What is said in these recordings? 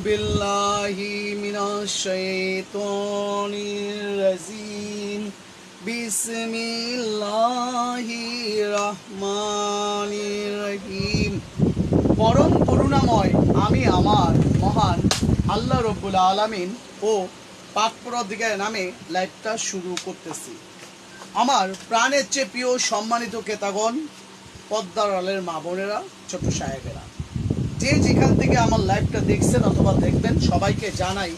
বিল্লাহি মিনাশ শাইতানির রাজিম বিসমিল্লাহির রহমানির রহিম। পরম করুণাময় আমি আমার মহান আল্লাহ রব্বুল আলামিন ও পাক পরদিগারের নামে লাইভটা শুরু করতেছি। আমার প্রাণের চেয়ে প্রিয় সম্মানিত ক্রেতাগণ, পদ্মার আলের মা বোনেরা, ছোট সাহেবেরা, যে যেখান থেকে আমার লাইভটা দেখছেন অথবা দেখবেন, সবাইকে জানাই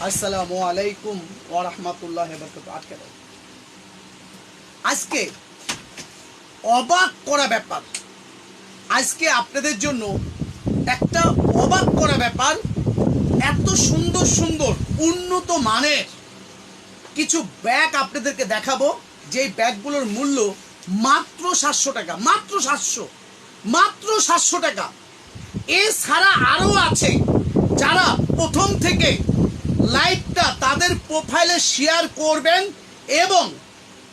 আসসালামু আলাইকুম ওয়া রাহমাতুল্লাহি ওয়া বারাকাতুহু। আজকে অবাক করা ব্যাপার, আজকে আপনাদের জন্য একটা অবাক করা ব্যাপার। এত সুন্দর সুন্দর উন্নত মানের কিছু ব্যাগ আপনাদেরকে দেখাবো, যেই ব্যাগগুলোর মূল্য মাত্র 700 টাকা, মাত্র 700 টাকা। এছাড়া আরও আছে, যারা প্রথম থেকে লাইভটা তাদের প্রোফাইলে শেয়ার করবেন এবং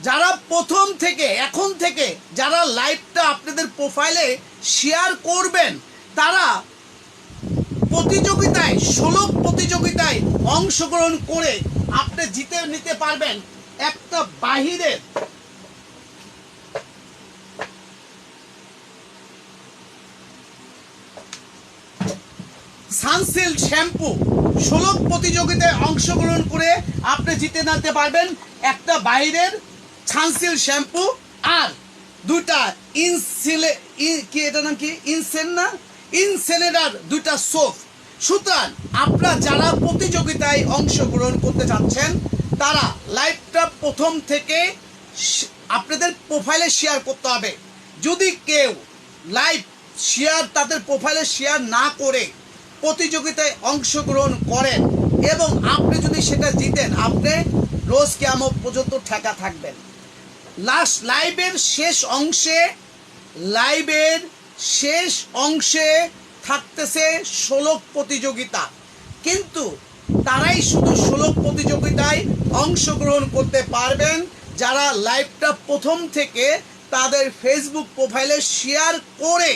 যারা প্রথম থেকে এখন থেকে যারা লাইভটা আপনাদের প্রোফাইলে শেয়ার করবেন, তারা প্রতিযোগিতায় 16 প্রতিযোগিতায় অংশগ্রহণ করে আপনি জিতে নিতে পারবেন একটা বাহিরের সানসিল্ক শ্যাম্পু। 16 প্রতিযোগিতায় অংশগ্রহণ করে আপনি জিতে নিতে পারবেন একটা বাইরের সানসিল্ক শ্যাম্পু আর দুইটা ইনসেনেটার দুইটা সোপ। সুতরাং আপনারা যারা প্রতিযোগিতায় অংশগ্রহণ করতে চাচ্ছেন, তারা লাইভটা প্রথম থেকে আপনাদের প্রোফাইলে শেয়ার করতে হবে। যদি কেউ লাইভ শেয়ার তাদের প্রোফাইলে শেয়ার না করে প্রতিযোগিতায় অংশগ্রহণ করেন এবং আপনি যদি সেটা জিতেন, আপনি রোজ কিয়ামত পর্যন্ত ঠেকা থাকবেন। লাস্ট লাইভের শেষ অংশে থাকতেছে 16 প্রতিযোগিতা, কিন্তু তারাই শুধু 16 প্রতিযোগিতায় অংশগ্রহণ করতে পারবেন যারা লাইভটা প্রথম থেকে তাদের ফেসবুক প্রোফাইলে শেয়ার করে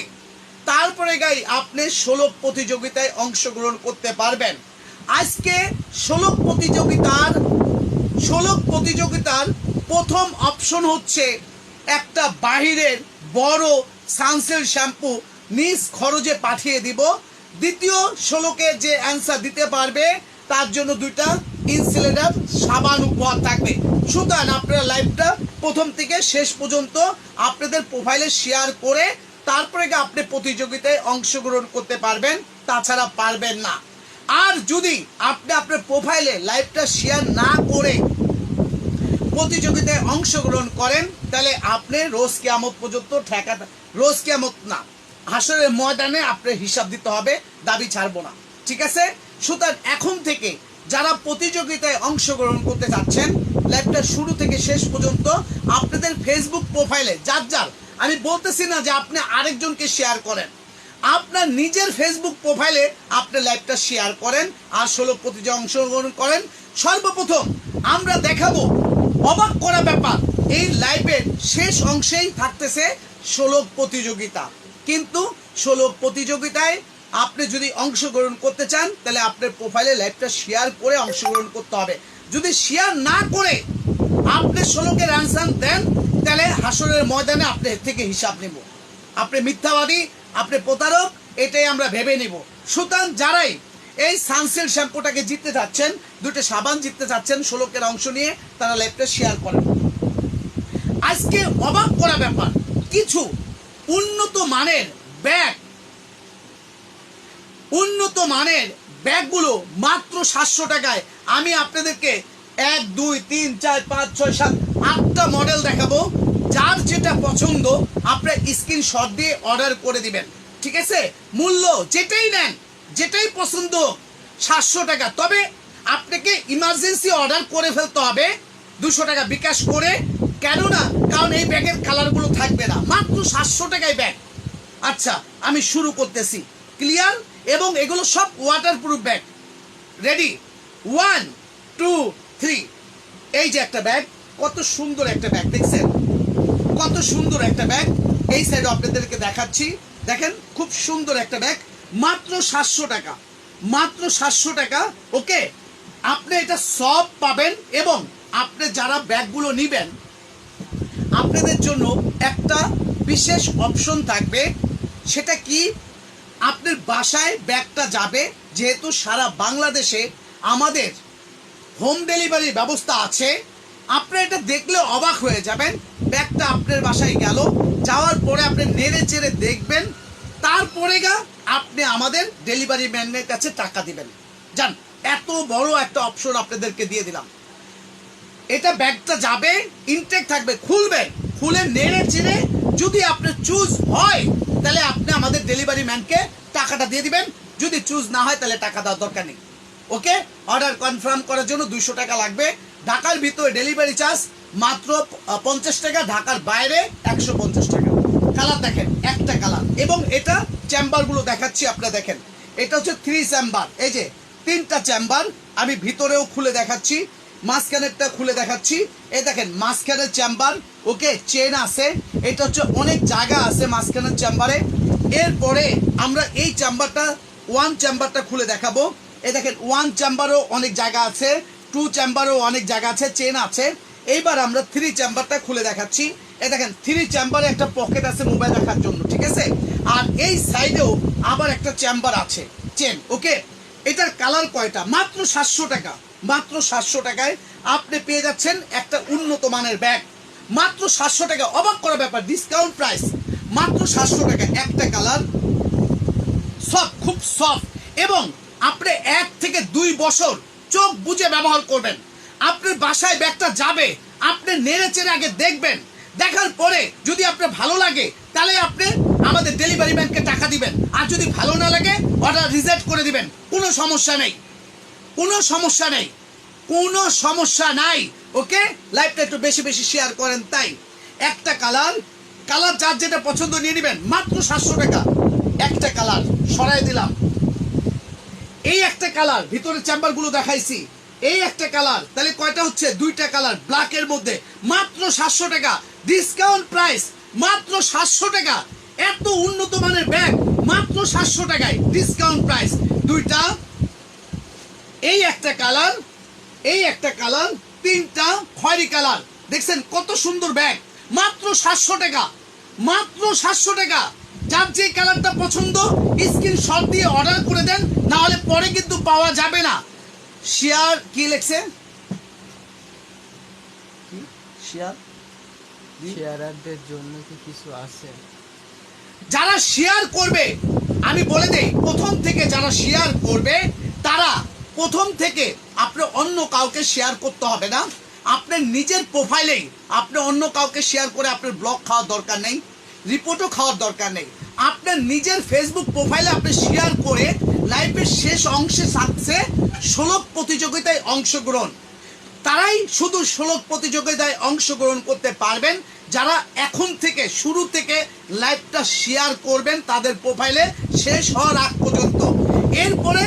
তারপরে আপনি 16 প্রতিযোগিতায় অংশগ্রহণ করতে পারবেন। আজকে 16 প্রতিযোগিতার প্রথম অপশন হচ্ছে একটা বাহিরের বড় সানসিল্ক শ্যাম্পু নিজ খরচে পাঠিয়ে দিব। দ্বিতীয় 16কে যে অ্যান্সার দিতে পারবে তার জন্য দুইটা ইনসুলেটর সাবান উপহার থাকবে। সুতরাং আপনারা লাইভটা প্রথম থেকে শেষ পর্যন্ত আপনাদের প্রোফাইলে শেয়ার করে তারপরে আপনি প্রতিযোগিতায় অংশগ্রহণ করতে পারবেন, তাছাড়া পারবেন না। আর যদি আপনি আপনার প্রোফাইলে লাইভটা শেয়ার না করে প্রতিযোগিতায় অংশগ্রহণ করেন, তাহলে আপনি রোজ কিয়ামত পর্যন্ত রোজ কিয়ামত না, হাসরের ময়দানে আপনার হিসাব দিতে হবে, দাবি ছাড়বো না, ঠিক আছে? সুতরাং এখন থেকে যারা প্রতিযোগিতায় অংশগ্রহণ করতে যাচ্ছেন, লাইভটা শুরু থেকে শেষ পর্যন্ত আপনাদের ফেসবুক প্রোফাইলে যার আমি বলতেছি না যে আপনি আরেকজনকে শেয়ার করেন, আপনার নিজের ফেসবুক প্রোফাইলে আপনি লাইভটা শেয়ার করেন আর 16 প্রতিযোগিতায় অংশগ্রহণ করেন। সর্বপ্রথম আমরা দেখাবো অবাক করা ব্যাপার, এই লাইভের শেষ অংশেই থাকতেছে 16 প্রতিযোগিতা, কিন্তু 16 প্রতিযোগিতায় আপনি যদি অংশগ্রহণ করতে চান, তাহলে আপনার প্রোফাইলে লাইভটা শেয়ার করে অংশগ্রহণ করতে হবে। যদি শেয়ার না করে আপনি 16-এর অ্যান্সার দেন, তাহলে হাসরের ময়দানে আপনার থেকে হিসাব নেব। আপনি মিথ্যাবাদী, আপনি প্রতারক, এটাই আমরা ভেবে নেব। সুতরাং যারাই এই সানসিল্ক শ্যাম্পুটাকে জিততে যাচ্ছেন, দুটো সাবান জিততে যাচ্ছেন 16-এর অংশ নিয়ে, তারা লাইভটা শেয়ার করেন। আজকে অবাক করা ব্যাপার, কিছু উন্নত মানের ব্যাগগুলো মাত্র 700 টাকায় আমি আপনাদেরকে 1 2 3 4 5 6 7 8টা মডেল দেখাবো। যার যেটা পছন্দ আপনি স্ক্রিনশট দিয়ে অর্ডার করে দিবেন, ঠিক আছে? মূল্য যেটাই নেন, যেটাই পছন্দ 700 টাকা। তবে আপনাকে ইমার্জেন্সি অর্ডার করে ফেলতে হবে 200 টাকা বিকাশ করে, কেননা কারণ এই ব্যাগের কালারগুলো থাকবে না। মাত্র 700 টাকায় ব্যাগ। আচ্ছা, আমি শুরু করতেছি, ক্লিয়ার? এবং এগুলো সব ওয়াটারপ্রুফ ব্যাগ। রেডি? 1 2 3। এই যে একটা ব্যাগ, কত সুন্দর একটা ব্যাগ, দেখছেন কত সুন্দর একটা ব্যাগ। এই সাইডে আপনাদেরকে দেখাচ্ছি, দেখেন খুব সুন্দর একটা ব্যাগ, মাত্র 700 টাকা। মাত্র 700 টাকা। ওকে, আপনি এটা সব পাবেন এবং আপনি যারা ব্যাগগুলো নেবেন আপনাদের জন্য একটা বিশেষ অপশন থাকবে। সেটা কি, আপনার বাসায় ব্যাগটা যাবে, যেহেতু সারা বাংলাদেশে আমাদের হোম ডেলিভারির ব্যবস্থা আছে। আপনি এটা দেখলে অবাক হয়ে যাবেন। ব্যাগটা আপনার বাসায় গেল, যাওয়ার পরে আপনি নেড়ে চেড়ে দেখবেন, তারপরে আপনি আমাদের ডেলিভারি ম্যানের কাছে টাকা দিবেন। জান, এত বড় একটা অপশন আপনাদেরকে দিয়ে দিলাম। এটা ব্যাগটা যাবে, ইনটেক থাকবে, খুলবেন, খুলে নেড়ে চেড়ে যদি আপনি চুজ হয় তাহলে আপনি আমাদের ডেলিভারি ম্যানকে টাকাটা দিয়ে দিবেন। যদি চুজ না হয় তাহলে টাকা দেওয়ার দরকার নেই। ওকে, অর্ডার কনফার্ম করার জন্য 200 টাকা লাগবে। ঢাকার ভিতরে ডেলিভারি চার্জ মাত্র 50 টাকা, ঢাকার বাইরে 150 টাকা। কালার দেখেন, একটা কালার, এবং এটা চেম্বারগুলো দেখাচ্ছি আপনারা দেখেন। এটা হচ্ছে 3 চেম্বার, এই যে 3টা চেম্বার। আমি ভিতরেও খুলে দেখাচ্ছি, মাঝখানেরটা খুলে দেখাচ্ছি। এই দেখেন মাঝখানের চেম্বার। ওকে, চেন আছে, এটা হচ্ছে অনেক জায়গা আছে মাঝখানের চেম্বারে। এরপরে আমরা এই চেম্বারটা 1 চেম্বারটা খুলে দেখাবো। এই দেখেন 1 চেম্বারও অনেক জায়গা আছে, 2 চেম্বারও অনেক জায়গা আছে, চেন আছে। এইবার আমরা 3 চেম্বারটা খুলে দেখাচ্ছি। এই দেখেন 3 চেম্বারে একটা পকেট আছে মোবাইল রাখার জন্য, ঠিক আছে। আর এই সাইডেও আবার একটা চেম্বার আছে, চেন। ওকে, এটার কালার কয়টা? মাত্র 700 টাকা। মাত্র 700 টাকায় আপনি পেয়ে যাচ্ছেন একটা উন্নত মানের ব্যাগ, মাত্র 700 টাকা। অবাক করা ব্যাপার, ডিসকাউন্ট প্রাইস, মাত্র 700 টাকা। একটা কালার, সফট, খুব সফট, এবং আপনি 1 থেকে 2 বছর চোখ বুজে ব্যবহার করবেন। আপনার বাসায় ব্যাগটা যাবে, আপনি নেড়ে চেড়ে আগে দেখবেন, দেখার পরে যদি আপনার ভালো লাগে তাহলে আপনি আমাদের ডেলিভারি ম্যানকে টাকা দিবেন। আর যদি ভালো না লাগে অর্ডার রিজেক্ট করে দিবেন। কোনো সমস্যা নেই, কোনো সমস্যা নেই, কোনো সমস্যা নাই। ওকে, লাইভটা একটু বেশি বেশি শেয়ার করেন। তাই একটা কালার, কালার যার যেটা পছন্দ নিয়ে নেবেন, মাত্র 700 টাকা। একটা কালার সরাই দিলাম। এই একটা কালার, ভিতরে চেম্বারগুলো দেখাইছি। এই একটা কালার, তাহলে কয়টা হচ্ছে? 2টা কালার ব্ল্যাকের মধ্যে, মাত্র 700 টাকা। ডিসকাউন্ট প্রাইস, মাত্র 700 টাকা। এত উন্নত মানের ব্যাগ মাত্র 700 টাকায়, ডিসকাউন্ট প্রাইস। 2টা, এই একটা কালার, এই একটা কালার, 3টা খয়েরি কালার। দেখছেন কত সুন্দর ব্যাগ, মাত্র 700 টাকা। মাত্র 700 টাকা। যার যে কালারটা পছন্দ স্ক্রিনশট দিয়ে অর্ডার করে দেন, না হলে পরে কিন্তু পাওয়া যাবে না। শেয়ার কি লেখছে? শেয়ারদের জন্য কি কিছু আছে? যারা শেয়ার করবে, আমি বলে দেই, প্রথম থেকে যারা শেয়ার করবে তারা প্রথম থেকে আপনি অন্য কাউকে শেয়ার করতে হবে না। আপনার নিজের প্রোফাইলেই আপনি অন্য কাউকে শেয়ার করে আপনার ব্লগ খাওয়ার দরকার নেই, রিপোর্টও খাওয়ার দরকার নেই। আপনার নিজের ফেসবুক প্রোফাইলে আপনি শেয়ার করে লাইভের শেষ অংশে থাকছে শ্লোক প্রতিযোগিতায় অংশগ্রহণ। তারাই শুধু শ্লোক প্রতিযোগিতায় অংশগ্রহণ করতে পারবেন যারা এখন থেকে শুরু থেকে লাইভটা শেয়ার করবেন তাদের প্রোফাইলে শেষ হওয়ার আগ পর্যন্ত। এরপরে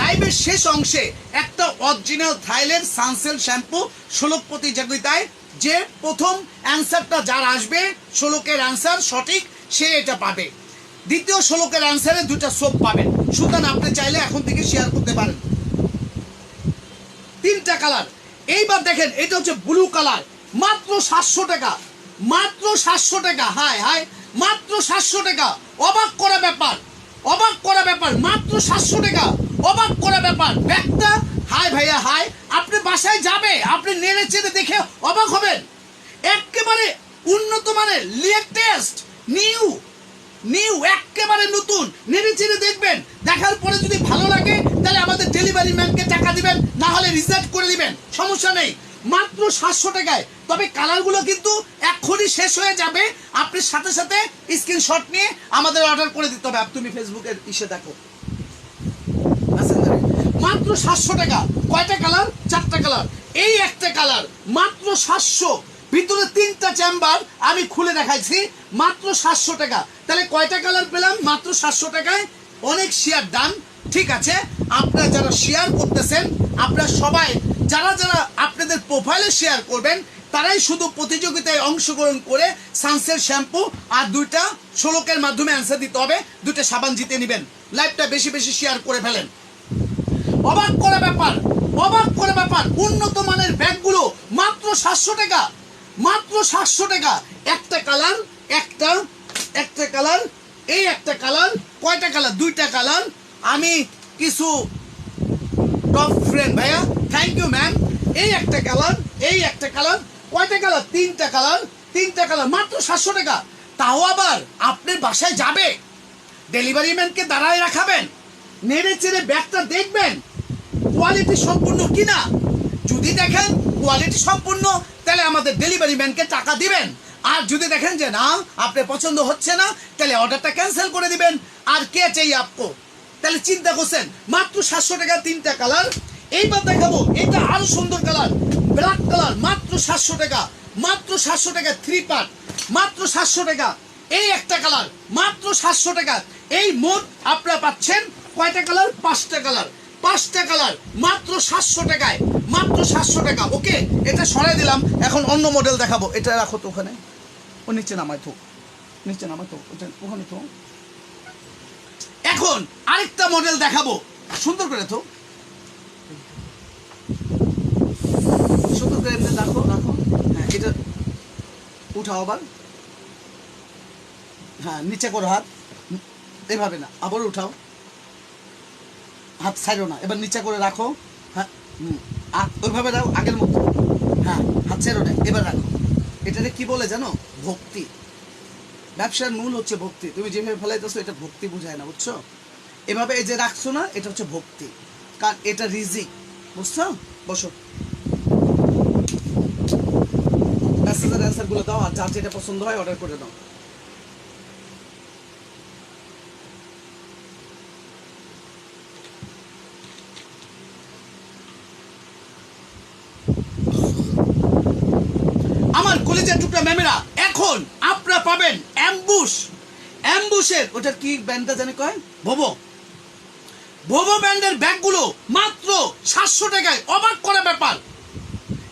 লাইভের শেষ অংশে একটা অরিজিনাল থাইল্যান্ড সানসিল্ক শ্যাম্পু শ্লোক প্রতিযোগিতায় যে প্রথম অ্যান্সারটা যার আসবে, শ্লোকের অ্যান্সার সঠিক, সে এটা পাবে। দ্বিতীয় শ্লোকের অ্যান্সারে 2টা সোপ পাবেন। সুতরাং আপনি চাইলে এখন থেকে শেয়ার করতে পারেন। 3টা কালার। এইবার দেখেন, এটা হচ্ছে ব্লু কালার, মাত্র 700 টাকা। মাত্র 700 টাকা। হায় হায়, মাত্র 700 টাকা। অবাক করা ব্যাপার, অবাক করা ব্যাপার, মাত্র 700 টাকা। অবাক করা ব্যাপার। ব্যাগটা, হায় ভাইয়া হায়, আপনি বাসায় যাবে, আপনি নেড়ে চেড়ে দেখে অবাক হবেন। একেবারে উন্নত মানের, লেটেস্ট, নিউ, একেবারে নতুন। নেড়ে চেড়ে দেখবেন, দেখার পরে যদি ভালো লাগে তাহলে আমাদের ডেলিভারি ম্যানকে টাকা দিবেন, না হলে রিজেক্ট করে দিবেন, সমস্যা নেই। মাত্র 700 টাকায়। তবে কালারগুলো কিন্তু এখনই শেষ হয়ে যাবে। আপনি সাথে সাথে স্ক্রিনশট নিয়ে আমাদের অর্ডার করে দিতে হবে। তুমি ফেসবুকের ইসে দেখো, মাত্র 700 টাকা। কয়টা কালার? 4টা কালার। এই একটা কালার মাত্র 700। ভিতরে 3টা চেম্বার আমি খুলে দেখাইছি, মাত্র 700 টাকা। তাহলে কয়টা কালার পেলাম? মাত্র 700 টাকায়। অনেক শেয়ার ডান, ঠিক আছে। আপনারা যারা শেয়ার করতেছেন, আপনারা সবাই যারা যারা আপনাদের প্রোফাইলে শেয়ার করবেন, তারাই শুধু প্রতিযোগিতায় অংশগ্রহণ করে সানসেট শ্যাম্পু আর 2টা শোলকের মাধ্যমে অ্যান্সার দিতে হবে, 2টা সাবান জিতে নেবেন। লাইভটা বেশি বেশি শেয়ার করে ফেলেন। অবাক করা ব্যাপার, অবাক করা ব্যাপার, উন্নত মানের ব্যাগগুলো মাত্র 700 টাকা, মাত্র 700 টাকা। একটা কালার, একটা কালার, এই একটা কালার, কয়টা কালার? 2টা কালার। আমি কিছু টপ ফ্রেন্ড ভাইয়া, থ্যাংক ইউ ম্যাম। এই একটা কালার, এই একটা কালার, কয়টা কালার? 3টা কালার, 3টা কালার, মাত্র 700 টাকা। তাও আবার আপনার বাসায় যাবে, ডেলিভারি ম্যানকে দাঁড়ায় রাখাবেন, নেড়ে চেড়ে ব্যাগটা দেখবেন কোয়ালিটি সম্পূর্ণ কিনা। যদি দেখেন কোয়ালিটি সম্পূর্ণ, তাহলে আমাদের ডেলিভারি ম্যানকে টাকা দিবেন। আর যদি দেখেন যে না আপনার পছন্দ হচ্ছে না, তাহলে অর্ডারটা ক্যান্সেল করে দিবেন। আর কে চাই আপকো? তাহলে চিন্তা করছেন, মাত্র 700 টাকা 3টা কালার। এইবার দেখাবো, এটা আরো সুন্দর কালার, ব্ল্যাক কালার, মাত্র 700 টাকা, মাত্র 700 টাকা। 3 পার্ট, মাত্র 700 টাকা। এই একটা কালার, মাত্র 700 টাকা। এই মোট আপনারা পাচ্ছেন কয়টা কালার? 5টা কালার, 5টা কালার, মাত্র 700 টাকায়, মাত্র 700 টাকা। ওকে, এটা সরাই দিলাম। এখন অন্য মডেল দেখাবো। এটা রাখো তো ওখানে, ও নিচে নামায় তো, নিচে নামায় তো, ওখানে তো। এখন আরেকটা মডেল দেখাবো, সুন্দর করে তো, সুন্দর করে এমনি রাখো, রাখো। হ্যাঁ, এটা উঠাও আবার, হ্যাঁ নিচে করো হাত, এভাবে না, আবার উঠাও, হাত ছাড়ো না, এবার নিচে করে রাখো। হ্যাঁ, ওইভাবে রাখো আগের মতো, হ্যাঁ হাত ছেড়ো না, এবার রাখো। এটাকে কি বলে জানো? ভক্তি। ব্যবসার মূল হচ্ছে ভক্তি। তুমি যেভাবে ফেলাইতেছো এটা ভক্তি বুঝায় না, বুঝছো? এভাবে এই যে রাখছো না, এটা হচ্ছে ভক্তি, কারণ এটা রিজিক, বুঝছো? বসো, মেসেজের অ্যান্সারগুলো দাও, আর যার যেটা পছন্দ হয় অর্ডার করে দাও। আমার কলেজের টুকরা ম্যামেরা, এখন আপনারা পাবেন অ্যাম্বুশ, অ্যাম্বুশের ওটার কি ব্র্যান্ডটা জানি কয়, ভোভো, ভোভো ব্র্যান্ডের ব্যাগগুলো মাত্র 700 টাকায়। অবাক করা ব্যাপার,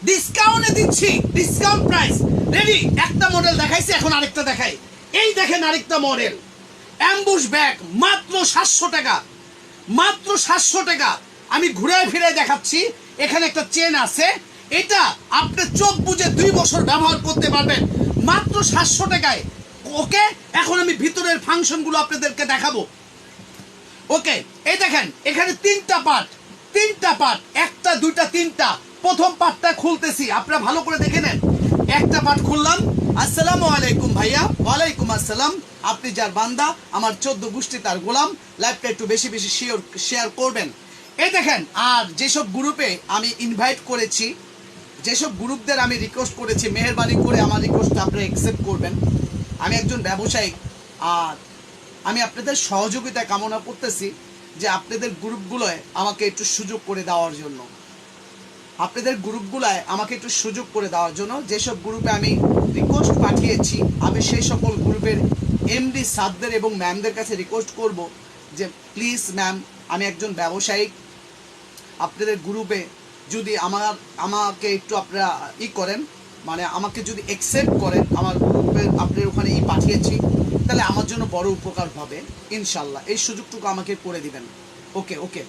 ডিসকাউন্টে দিচ্ছি, ডিসকাউন্ট প্রাইস। রেডি? একটা মডেল দেখাইছি, এখন আরেকটা দেখাই। এই দেখেন আরেকটা মডেল, অ্যাম্বুশ ব্যাগ, মাত্র 700 টাকা, মাত্র 700 টাকা। আমি ঘুরে ফিরে দেখাচ্ছি। এখানে একটা চেন আছে, এটা আপনি চোখ বুঝে 2 বছর ব্যবহার করতে পারবেন, মাত্র 700 টাকায়। ওকে, এখন আমি ভিতরের ফাংশনগুলো আপনাদেরকে দেখাবো। ওকে, এই দেখেন এখানে 3টা পার্ট, 3টা পার্ট, 1টা 2টা 3টা। প্রথম পার্টটা খুলতেছি, আপনারা ভালো করে দেখে নেন। একটা পার্ট খুললাম। আসসালামু আলাইকুম ভাইয়া। ওয়ালাইকুম আসসালাম। আপনি যার বান্দা, আমার 14 গোষ্ঠী তার গোলাম। লাইভটা একটু বেশি বেশি শেয়ার করবেন। এই দেখেন, আর যেসব গ্রুপে আমি ইনভাইট করেছি, যেসব গ্রুপদের আমি রিকোয়েস্ট করেছি, মেহেরবানি করে আমার রিকোয়েস্টটা আপনারা অ্যাকসেপ্ট করবেন। আমি একজন ব্যবসায়ী, আর আমি আপনাদের সহযোগিতা কামনা করতেছি যে আপনাদের গ্রুপগুলোয় আমাকে একটু সুযোগ করে দেওয়ার জন্য, আপনাদের গ্রুপগুলোয় আমাকে একটু সুযোগ করে দেওয়ার জন্য। যেসব গ্রুপে আমি রিকোয়েস্ট পাঠিয়েছি, আমি সেই সকল গ্রুপের এমডি স্যারদের এবং ম্যামদের কাছে রিকোয়েস্ট করব যে প্লিজ ম্যাম, আমি একজন ব্যবসায়ী, আপনাদের গ্রুপে যদি আমাকে একটু আপনারা করেন, মানে আমাকে যদি অ্যাকসেপ্ট করেন, আমার গ্রুপে আপনার ওখানে পাঠিয়েছি, তাহলে আমার জন্য বড় উপকার হবে ইনশাল্লাহ। এই সুযোগটুকু আমাকে করে দিবেন। ওকে ওকে,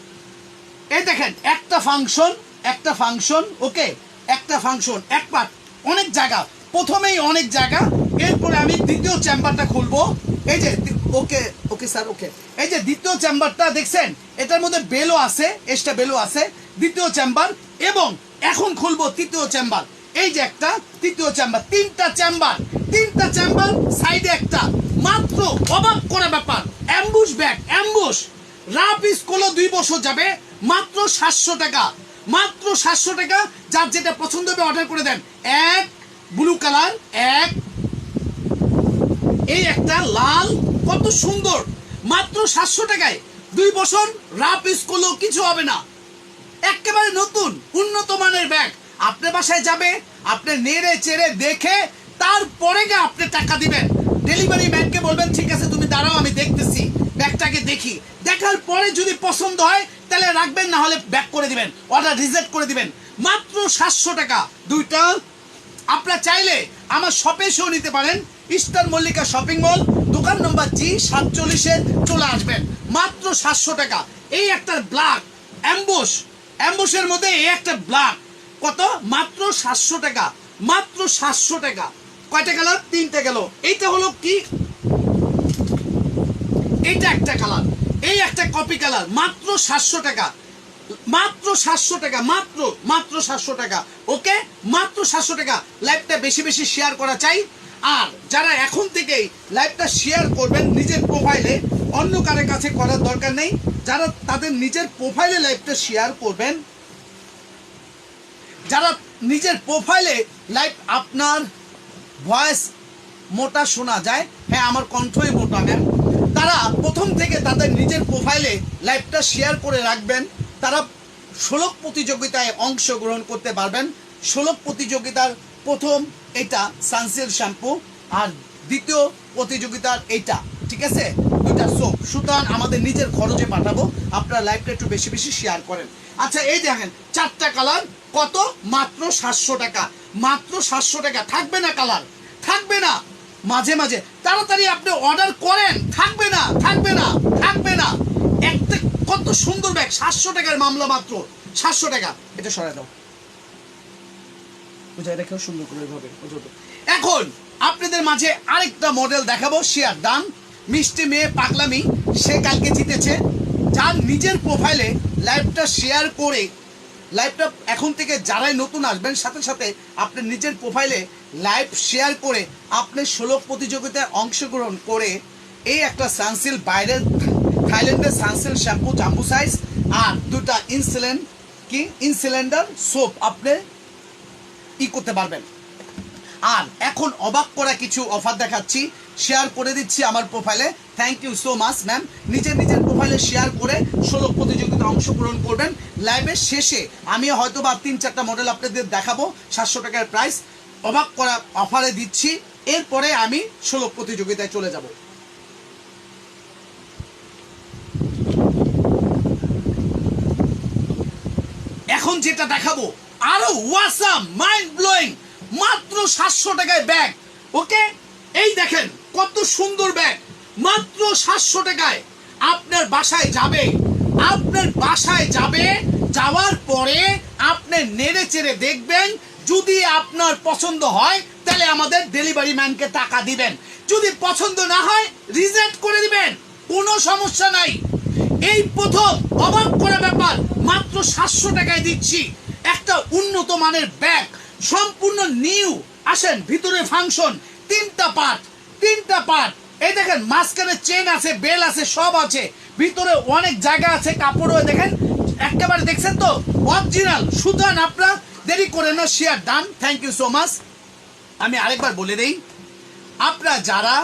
এই দেখেন একটা ফাংশন, একটা ফাংশন, ওকে, একটা ফাংশন, এক পার্ট, অনেক জায়গা, প্রথমেই অনেক জায়গা। এরপরে আমি দ্বিতীয় চেম্বারটা খুলবো। এই যে ওকে ওকে স্যার, ওকে, এই যে দ্বিতীয় চেম্বারটা দেখছেন, এটার মধ্যে বেলও আছে, এক্সট্রা বেলও আছে, দ্বিতীয় চেম্বার। এবং এখন খুলবো তৃতীয় চেম্বার। এই যে একটা তৃতীয় চেম্বার, 3টা চেম্বার, 3টা চেম্বার, সাইডে একটা। মাত্র অবাক করা ব্যাপার, অ্যাম্বুশ ব্যাগ, অ্যাম্বুশ রাফ স্কুলও 2 বছর যাবে, মাত্র 700 টাকা, মাত্র 700 টাকা। যার যেটা পছন্দ হবে অর্ডার করে দেন। এক ব্লু কালার, এক এই একটা লাল, কত সুন্দর, মাত্র 700 টাকায়। 2 বছর রাফ স্কুলও কিছু হবে না, একেবারে নতুন উন্নত মানের ব্যাগ। আপনার বাসায় যাবে, আপনি নেড়ে চেড়ে দেখে তারপরে গিয়ে আপনি টাকা দিবেন। ডেলিভারি ম্যানকে বলবেন ঠিক আছে তুমি দাঁড়াও, আমি দেখতেছি, ব্যাগটাকে দেখি, দেখার পরে যদি পছন্দ হয় তাহলে রাখবেন, না হলে ব্যাক করে দিবেন, অর্ডার রিজেক্ট করে দিবেন। মাত্র 700 টাকা 2টা। আপনারা চাইলে আমার শপে এসেও নিতে পারেন। ইস্টার মল্লিকা শপিং মল, দোকান নম্বর G47-এ চলে আসবেন। মাত্র 700 টাকা। এই একটা ব্ল্যাক অ্যাম্বুশের মধ্যে এই একটা ব্ল্যাক কত? মাত্র 700 টাকা। মাত্র 700 টাকা। কয়টা কালার? 3টে গেল। এইটা হলো কি? এইটা একটা কালার, এই একটা কপি কালার। মাত্র 700 টাকা। মাত্র 700 টাকা। মাত্র 700 টাকা। ওকে, মাত্র 700 টাকা। লাইভটা বেশি বেশি শেয়ার করা চাই। আর যারা এখন থেকেই লাইভটা শেয়ার করবেন নিজের প্রোফাইলে, অন্য কারোর কাছে করার দরকার নেই। যারা তাদের নিজের প্রোফাইলে লাইভটা শেয়ার করবেন, যারা নিজের প্রোফাইলে লাইভ, আপনার ভয়েস মোটা শোনা যায়, হ্যাঁ আমার কণ্ঠই মোটা ম্যাম, তারা প্রথম থেকে তাদের নিজের প্রোফাইলে লাইভটা শেয়ার করে রাখবেন। তারা 16 প্রতিযোগিতায় অংশগ্রহণ করতে পারবেন। 16 প্রতিযোগিতার প্রথম এটা সানসিল্ক শ্যাম্পু, আর দ্বিতীয় প্রতিযোগিতার এইটা, ঠিক আছে, দুইটা সোপ। সুতরাং আমাদের নিজের খরচে পাঠাবো, আপনারা লাইভটা একটু বেশি বেশি শেয়ার করেন। আচ্ছা, এই দেখেন 4টা কালার, কত? মাত্র 700 টাকা। মাত্র 700 টাকা। থাকবে না কালার, থাকবে না। মাঝে মাঝে তাড়াতাড়ি আপনি অর্ডার করেন, থাকবে না, থাকবে না, থাকবে না। একটা কত সুন্দর ব্যাগ, 700 টাকার মামলা, মাত্র 700 টাকা। এটা সরাই দাও, বুঝাই রেখেও সুন্দর করে এভাবে। এখন আপনাদের মাঝে আরেকটা মডেল দেখাবো, শেয়ার ডান। মিষ্টি মেয়ে পাগলামি, সে কালকে জিতেছে। যার নিজের প্রোফাইলে লাইভটা শেয়ার করে, লাইভটা এখন থেকে যারাই নতুন আসবেন সাথে সাথে আপনি নিজের প্রোফাইলে লাইভ শেয়ার করে আপনি 16 প্রতিযোগিতায় অংশগ্রহণ করে এই একটা সানসিল্ক, বাইরের থাইল্যান্ডের সানসিল্ক শ্যাম্পু জাম্বু সাইজ, আর দুটা ইনসিলিন্ডার সোপ আপনি করতে পারবেন। আর এখন অবাক করা কিছু অফার দেখাচ্ছি, শেয়ার করে দিচ্ছি আমার প্রোফাইলে। Thank you so much ma'am. নিজের প্রোফাইলে শেয়ার করে 16 প্রতিযোগিতায় অংশগ্রহণ করবেন। লাইভের শেষে আমি হয়তো বা 3-4টা মডেল আপনাদের দেখাবো, 700 টাকার প্রাইস অবাক করা অফারে দিচ্ছি। এরপরে আমি 16 প্রতিযোগিতায় চলে যাব। এখন যেটা দেখাবো আরো ওয়াসাম, মাইন্ড ব্লোয়িং, মাত্র 700 টাকায় ব্যাগ। ওকে, এই দেখেন কত সুন্দর ব্যাগ, মাত্র 700 টাকায় আপনার বাসায় যাবে। আপনার বাসায় যাবে, যাওয়ার পরে আপনি নেড়ে চেড়ে দেখবেন। যদি আপনার পছন্দ হয় তাহলে আমাদের ডেলিভারি ম্যানকে টাকা দিবেন, যদি পছন্দ না হয় রিজেক্ট করে দিবেন, কোনো সমস্যা নাই। এই প্রথম অবাক করা ব্যাপার, মাত্র 700 টাকায় দিচ্ছি একটা উন্নত মানের ব্যাগ, সম্পূর্ণ নিউ। আসেন, ভিতরে ফাংশন, 3টা পার্ট। এই দেখেন মাঝখানে চেন আছে, বেল আছে, সব আছে। ভিতরে অনেক জায়গা আছে, কাপড়ও দেখেন একেবারে, দেখছেন তো, অরিজিনাল। সুতরাং আপনারা দেরি করে না, share done. Thank you so much. আমি আরেকবার বলে দেই, আপনারা যারা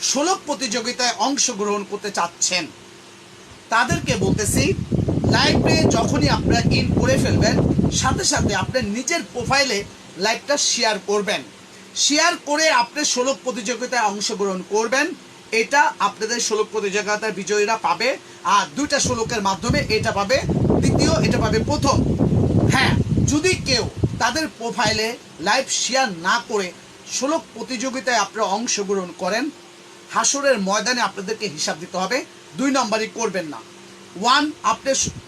16 প্রতিযোগিতায় অংশগ্রহণ করতে চাচ্ছেন তাদেরকে বলতেছি, লাইভে যখনই আপনারা ইন করে ফেলবেন সাথে সাথে আপনার নিজের প্রোফাইলে লাইভটা শেয়ার করবেন। শেয়ার করে আপনি 16 প্রতিযোগিতায় অংশগ্রহণ করবেন। এটা আপনাদের 16 প্রতিযোগিতার বিজয়ীরা পাবে। আর 2টা 16-এর মাধ্যমে এটা পাবে দ্বিতীয়, এটা পাবে প্রথম। হ্যাঁ, যদি কেউ তাদের প্রোফাইলে লাইভ শেয়ার না করে 16 প্রতিযোগিতায় আপনারা অংশগ্রহণ করেন, হাসরের ময়দানে আপনাদেরকে হিসাব দিতে হবে। 2 নম্বরই করবেন না।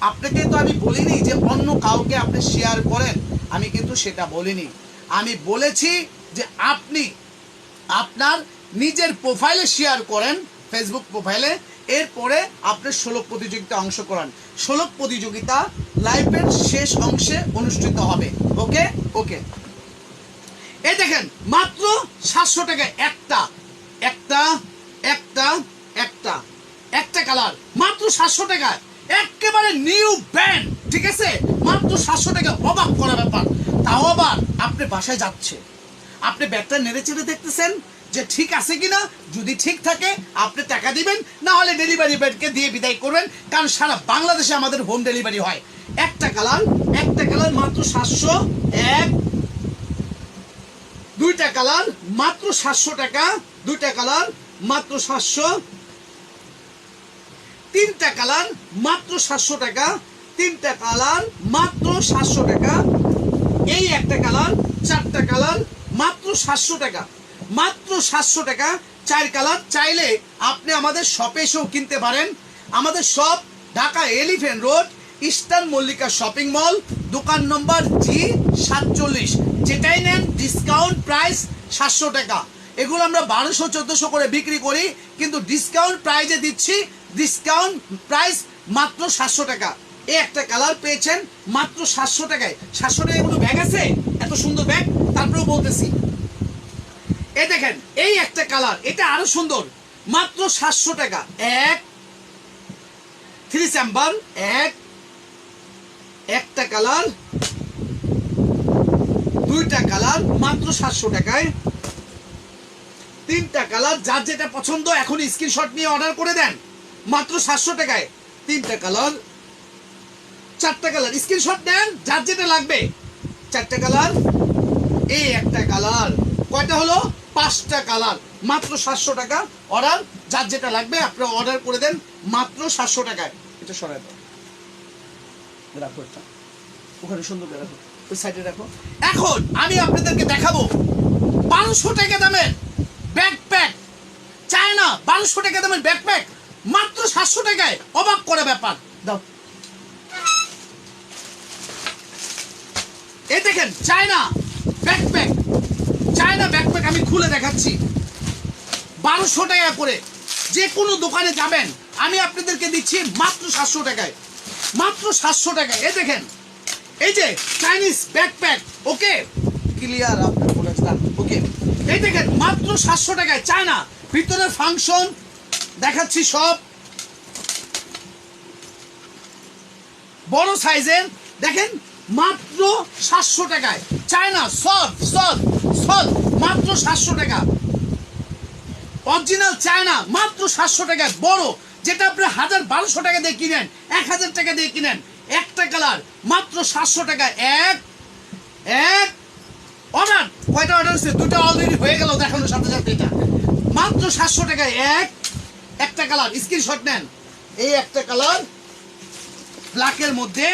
আপনাকে তো আমি বলিনি যে অন্য কাউকে আপনি শেয়ার করেন, আমি কিন্তু সেটা বলিনি। আমি বলেছি যে আপনি আপনার নিজের প্রোফাইলে শেয়ার করেন, ফেসবুক প্রোফাইলে, এরপরে আপনি 16 প্রতিযোগিতায় অংশ করান। 16 প্রতিযোগিতা লাইভের শেষ অংশে অনুষ্ঠিত হবে। ওকে। এই দেখেন মাত্র 700 টাকায় একটা কালার, মাত্র 700 টাকায়, একেবারে নিউ ব্র্যান্ড, ঠিক আছে, মাত্র 700 টাকা। অবাক করা ব্যাপার। তাও আবার আপনি বাসায় যাচ্ছে, আপনি ব্যাগটা নেড়ে চেড়ে দেখতেছেন যে ঠিক আছে কিনা। যদি ঠিক থাকে আপনি টাকা দিবেন, না হলে ডেলিভারি ম্যানকে দিয়ে বিদায় করবেন, কারণ সারা বাংলাদেশে আমাদের হোম ডেলিভারি হয়। একটা কালার মাত্র 700, 2টা কালার মাত্র 700 টাকা, 2টা কালার মাত্র 700, 3টা কালার মাত্র 700 টাকা, 3টা কালার মাত্র 700 টাকা। এই একটা কালার, 4টা কালার মাত্র 700 টাকা, মাত্র 700 টাকা 4 কালার। চাইলে আপনি আমাদের শপে এসেও কিনতে পারেন। আমাদের shop Dhaka elephant road, eastern Mallika shopping mall, দোকান নম্বর G47। যেটাই নেন ডিসকাউন্ট প্রাইস 700 টাকা। এগুলো আমরা 1200-1400 করে বিক্রি করি, কিন্তু ডিসকাউন্ট প্রাইজে দিচ্ছি, ডিসকাউন্ট প্রাইস মাত্র 700 টাকা। এই একটা কালার পেয়েছেন মাত্র 700 টাকায়। 700 টাকায় কোনো ব্যাগ আছে? এত সুন্দর ব্যাগ, তারপরেও বলতেছি। এই দেখেন, এই একটা কালার, এটা আরো সুন্দর, মাত্র 700 টাকা। 3 চেম্বার, একটা কালার, 2টা কালার মাত্র 700 টাকায়, 3টা কালার। যার যেটা পছন্দ এখন স্ক্রিনশট নিয়ে অর্ডার করে দেন, মাত্র 700 টাকায়। 3টা কালার, 4টা কালার, স্ক্রিনশট নেন যার যেটা লাগবে। 4টা কালার, এই একটা কালার, কয়টা হলো? 5টা কালার, মাত্র 700 টাকা। অর্ডার যার যেটা লাগবে আপনারা অর্ডার করে দেন মাত্র 700 টাকায়। এটা সরাই দাও, রাখো, এটা ওখানে সুন্দর করে রাখো, ওই সাইডে রাখো। এখন আমি আপনাদেরকে দেখাবো 1200 টাকা দামের ব্যাকপ্যাক, চায়না 1200 টাকা দামের ব্যাকপ্যাক মাত্র 700 টাকায়। অবাক করা ব্যাপার। দাও, এই দেখেন চায়না ব্যাকপ্যাক, চায়না ব্যাকপ্যাক আমি খুলে দেখাচ্ছি 1200 টাকা করে। যে কোনো দোকানে যাবেন আমি আপনাদেরকে দিচ্ছি মাত্র 700 টাকায়, মাত্র 700 টাকায়। এই দেখেন, এই যে চাইনিজ ব্যাকপ্যাক, ওকে ক্লিয়ার আপনার প্রোডাক্টটা, ওকে। এই দেখেন মাত্র 700 টাকায় চায়না, ভিতরে ফাংশন দেখাচ্ছি সব, বড় সাইজের। দেখেন মাত্র 700 টাকায় চায়না সফট সফট সফট, মাত্র 700 টাকা। অরিজিনাল চায়না মাত্র 700 টাকায় বড়, যেটা আপনি 1200 টাকা দিয়ে কিনেন, 1000 টাকা দিয়ে কিনেন। একটা কালার মাত্র 700 টাকায়। অর্ডার কয়টা অর্ডার হচ্ছে? 2টা অলরেডি হয়ে গেল দেখানোর সাথে সাথে। এটা মাত্র 700 টাকায় একটা কালার, স্ক্রিনশট নেন। এই একটা কালার ব্ল্যাকের মধ্যে,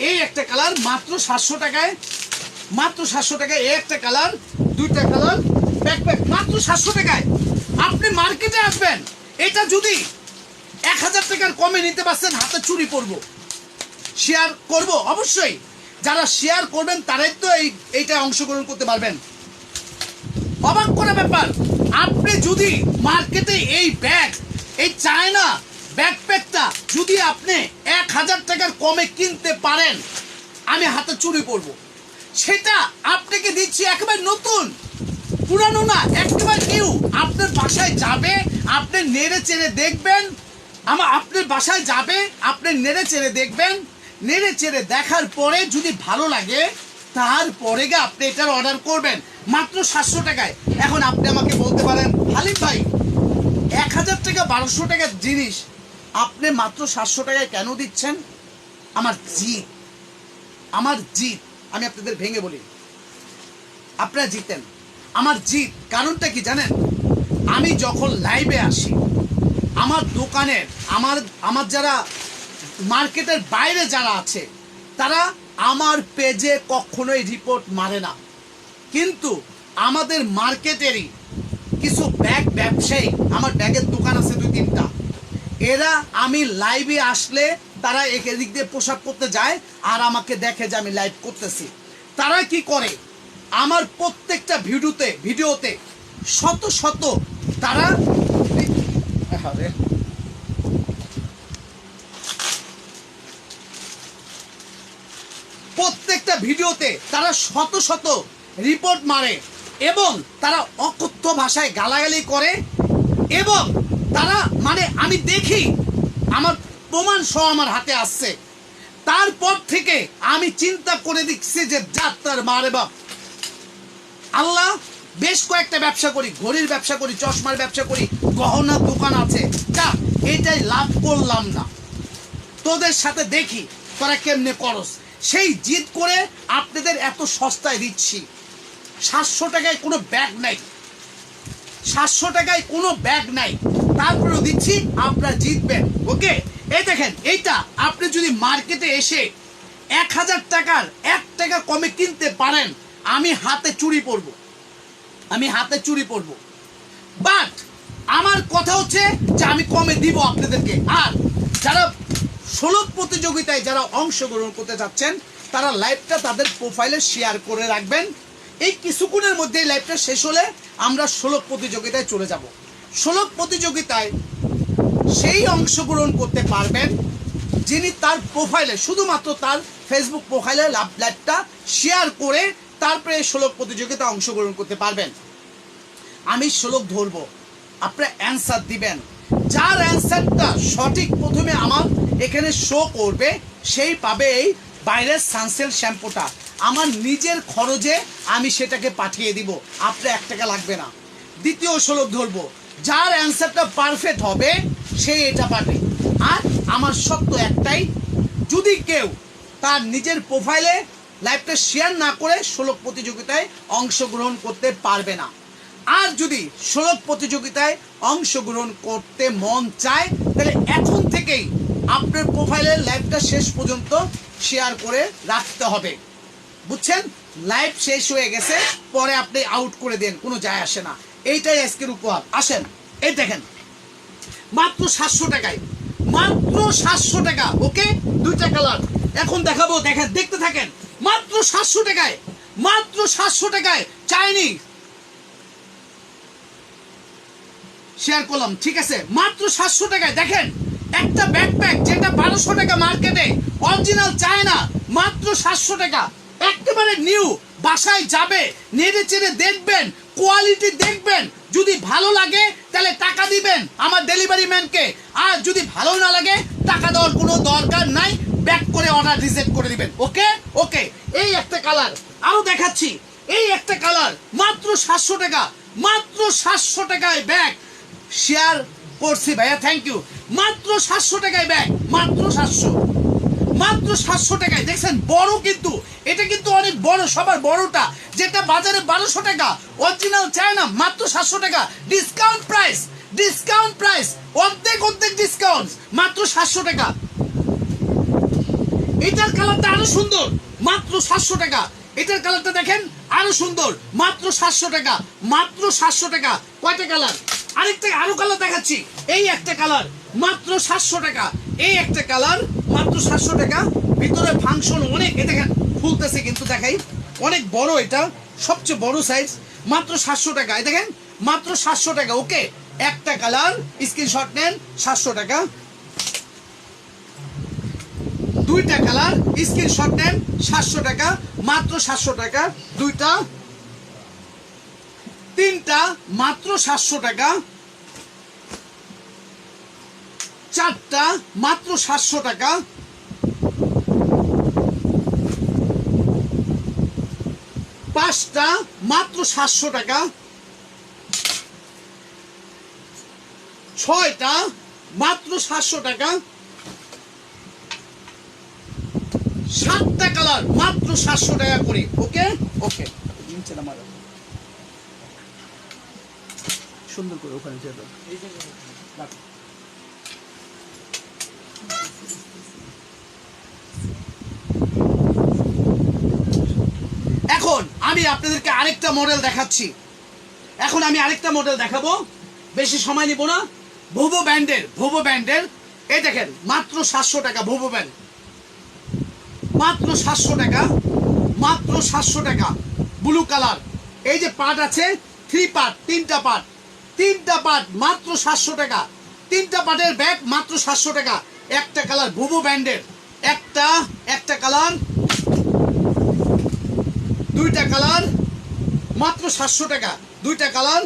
এই একটা কালার মাত্র 700 টাকায়, মাত্র 700 টাকায়। এই একটা কালার, 2টা কালার ব্যাকপ্যাক মাত্র 700 টাকায়। আপনি মার্কেটে আসবেন, এটা যদি 1000 টাকার কমে নিতে পারছেন হাতে চুরি করব, শেয়ার করব অবশ্যই। যারা শেয়ার করবেন তারাই তো এইটা অংশগ্রহণ করতে পারবেন। অবাক করা ব্যাপার, আপনি যদি মার্কেটে এই ব্যাগ, এই চায়না ব্যাকপ্যাকটা যদি আপনি 1000 টাকার কমে কিনতে পারেন, আমি হাতে চুরি করব। সেটা আপনাকে দিচ্ছি একেবারে নতুন, পুরানো না, একেবারে নিউ। আপনার বাসায় যাবে, আপনি নেড়ে চেড়ে দেখবেন। আপনার বাসায় যাবে, আপনি নেড়ে চেড়ে দেখবেন, নেড়ে চেড়ে দেখার পরে যদি ভালো লাগে তারপরে গিয়ে আপনি এটার অর্ডার করবেন মাত্র 700 টাকায়। এখন আপনি আমাকে বলতে পারেন, হালিম ভাই 1000 টাকা 1200 টাকার জিনিস আপনি মাত্র 700 টাকায় কেন দিচ্ছেন? আমার জিত, আমার জিত। আমি আপনাদের ভেঙে বলি, আপনারা জিতেন, আমার জিত। কারণটা কি জানেন? আমি যখন লাইভে আসি, আমার দোকানের, আমার যারা মার্কেটের বাইরে যারা আছে তারা আমার পেজে কখনোই রিপোর্ট মারে না, কিন্তু আমাদের মার্কেটেরই কিছু ব্যাগ ব্যবসায়ী, আমার ব্যাগের দোকান আছে 2-3টা, এরা আমি লাইভে আসলে তারা এদিক দিয়ে পোশাক করতে যায় আর আমাকে দেখে যে আমি লাইভ করতেছি। তারা কি করে, আমার প্রত্যেকটা ভিডিওতে শত শত তারা প্রত্যেকটা ভিডিওতে তারা শত শত রিপোর্ট মারে এবং তারা অকথ্য ভাষায় গালাগালি করে এবং তারা মানে আমি দেখি, আমার প্রমাণ সহ আমার হাতে আসছে। তারপর থেকে আমি চিন্তা করে দিচ্ছি যে যাত্রার মারে বাপ, আল্লাহ বেশ কয়েকটা ব্যবসা করি, ঘড়ির ব্যবসা করি, চশমার ব্যবসা করি, গহনার দোকান আছে, যা এটাই লাভ করলাম না, তোদের সাথে দেখি তোরা কেমনে করস। সেই জিদ করে আপনাদের এত সস্তায় দিচ্ছি। 700 টাকায় কোনো ব্যাগ নাই, 700 টাকায় কোনো ব্যাগ নাই, তারপরেও দিচ্ছি, আপনারা জিতবেন। ওকে, এই দেখেন, এইটা আপনি যদি মার্কেটে এসে 1000 টাকার 1 টাকা কমে কিনতে পারেন, আমি হাতে চুরি পরব। আমি হাতে চুড়ি পরবো, বাট আমার কথা হচ্ছে যে আমি কমে দিব আপনাদেরকে। আর যারা সুলভ প্রতিযোগিতায় যারা অংশগ্রহণ করতে যাচ্ছেন তারা লাইভটা তাদের প্রোফাইলে শেয়ার করে রাখবেন। এই কিছুক্ষণের মধ্যে লাইভটা শেষ হলে আমরা সুলভ প্রতিযোগিতায় চলে যাব। সুলভ প্রতিযোগিতায় সেই অংশগ্রহণ করতে পারবেন যিনি তার প্রোফাইলে, শুধুমাত্র তার ফেসবুক প্রোফাইলে লাইভটা শেয়ার করে তারপরে সুলভ প্রতিযোগিতা অংশগ্রহণ করতে পারবেন। আমি সুলভ ধরবো, আপনারা অ্যান্সার দিবেন। যার অ্যান্সারটা সঠিক প্রথমে আমার এখানে শো করবে সেই পাবে এই বাইরের সানসিল্ক শ্যাম্পুটা। আমার নিজের খরচে আমি সেটাকে পাঠিয়ে দিব, আপনার 1 টাকা লাগবে না। দ্বিতীয় সুলভ ধরবো, যার অ্যান্সারটা পারফেক্ট হবে সে এটা পাবে। আর আমার সত্য একটাই, যদি কেউ তার নিজের প্রোফাইলে লাইভটা শেয়ার না করে সুলভ প্রতিযোগিতায় অংশগ্রহণ করতে পারবে না। আর যদি সুলভ প্রতিযোগিতায় অংশগ্রহণ করতে মন চায় তাহলে এখন থেকেই আপনার প্রোফাইলের লাইভটা শেষ পর্যন্ত শেয়ার করে রাখতে হবে, বুঝছেন? লাইভ শেষ হয়ে গেছে পরে আপনি আউট করে দেন, কোনো যায় আসে না। এইটাই আজকের উপহার। আসেন, এই দেখেন মাত্র 700 টাকায়, মাত্র 700 টাকা। ওকে, 2টা কালার এখন দেখাবো, দেখেন, দেখতে থাকেন। মাত্র 700 টাকায়, মাত্র 700 টাকায় চাইনিজ শেয়ার করলাম, ঠিক আছে? মাত্র 700 টাকায় দেখেন একটা ব্যাকপ্যাক যেটা 1200 টাকা মার্কেটে, অরিজিনাল চায়না, মাত্র 700 টাকা। একেবারে নিউ, বাসায় যাবে, নেড়ে চেড়ে দেখবেন, কোয়ালিটি দেখবেন, যদি ভালো লাগে তাহলে টাকা দিবেন আমার ডেলিভারি ম্যানকে। আর যদি ভালো না লাগে টাকা দেওয়ার কোনো দরকার নাই, ব্যাক করে অর্ডার রিজেক্ট করে দিবেন। ওকে ওকে, এই একটা কালার আরো দেখাচ্ছি, এই একটা কালার মাত্র 700 টাকা, মাত্র 700 টাকায় ব্যাগ শেয়ার করছি ভাইয়া, থ্যাংক ইউ। মাত্র 700 টাকায় ব্যাগ, মাত্র 700, মাত্র 700 টাকায়। দেখছেন বড়, কিন্তু এটা কিন্তু অনেক বড়, সবার বড়টা, যেটা বাজারে 1200 টাকা অরিজিনাল চায়না, মাত্র 700 টাকা। ডিসকাউন্ট প্রাইস, ডিসকাউন্ট প্রাইস, অর্ধেক অর্ধেক ডিসকাউন্ট, মাত্র 700 টাকা। এটার কালারটা আরো সুন্দর, মাত্র 700 টাকা। এটার কালারটা দেখেন আরো সুন্দর, মাত্র 700 টাকা, মাত্র 700 টাকা। কয়টা কালার? আরেকটা আরো কালার দেখাচ্ছি, এই একটা কালার মাত্র 700 টাকা, এই একটা কালার মাত্র 700 টাকা। ভিতরে ফাংশন অনেক, এ দেখেন ফুলতেছে কিন্তু, দেখাই অনেক বড়, এটা সবচেয়ে বড় সাইজ, মাত্র 700 টাকা। এই দেখেন মাত্র 700 টাকা। ওকে, একটা কালার স্ক্রিনশট নেন, 700 টাকা। 2টা কালার স্ক্রিনশট নেন, 700 টাকা, মাত্র 700 টাকা। 2টা, 3টা মাত্র 700 টাকা। 4টা মাত্র 700 টাকা। 5টা মাত্র 700 টাকা। 6টা মাত্র 700 টাকা। 7টা কালার মাত্র 700 টাকা করে। ওকে ওকে, নিচে নামার সুন্দর করে ওখানে যেতে। এখন আমি আপনাদেরকে আরেকটা মডেল দেখাচ্ছি, এখন আমি আরেকটা মডেল দেখাবো, বেশি সময় নিব না। ভোভো ব্র্যান্ডের, ভোভো ব্র্যান্ডের, এই দেখেন মাত্র 700 টাকা। ভোভো ব্র্যান্ড মাত্র 700 টাকা, মাত্র 700 টাকা। ব্লু কালার, এই যে পার্ট আছে 3 পার্ট, 3টা পার্ট, 3টা পার্ট মাত্র 700 টাকা। 3টা পার্টের ব্যাগ মাত্র 700 টাকা। একটা কালার ভোভো ব্র্যান্ডের, একটা কালার, 2টা কালার মাত্র 700 টাকা। 2টা কালার,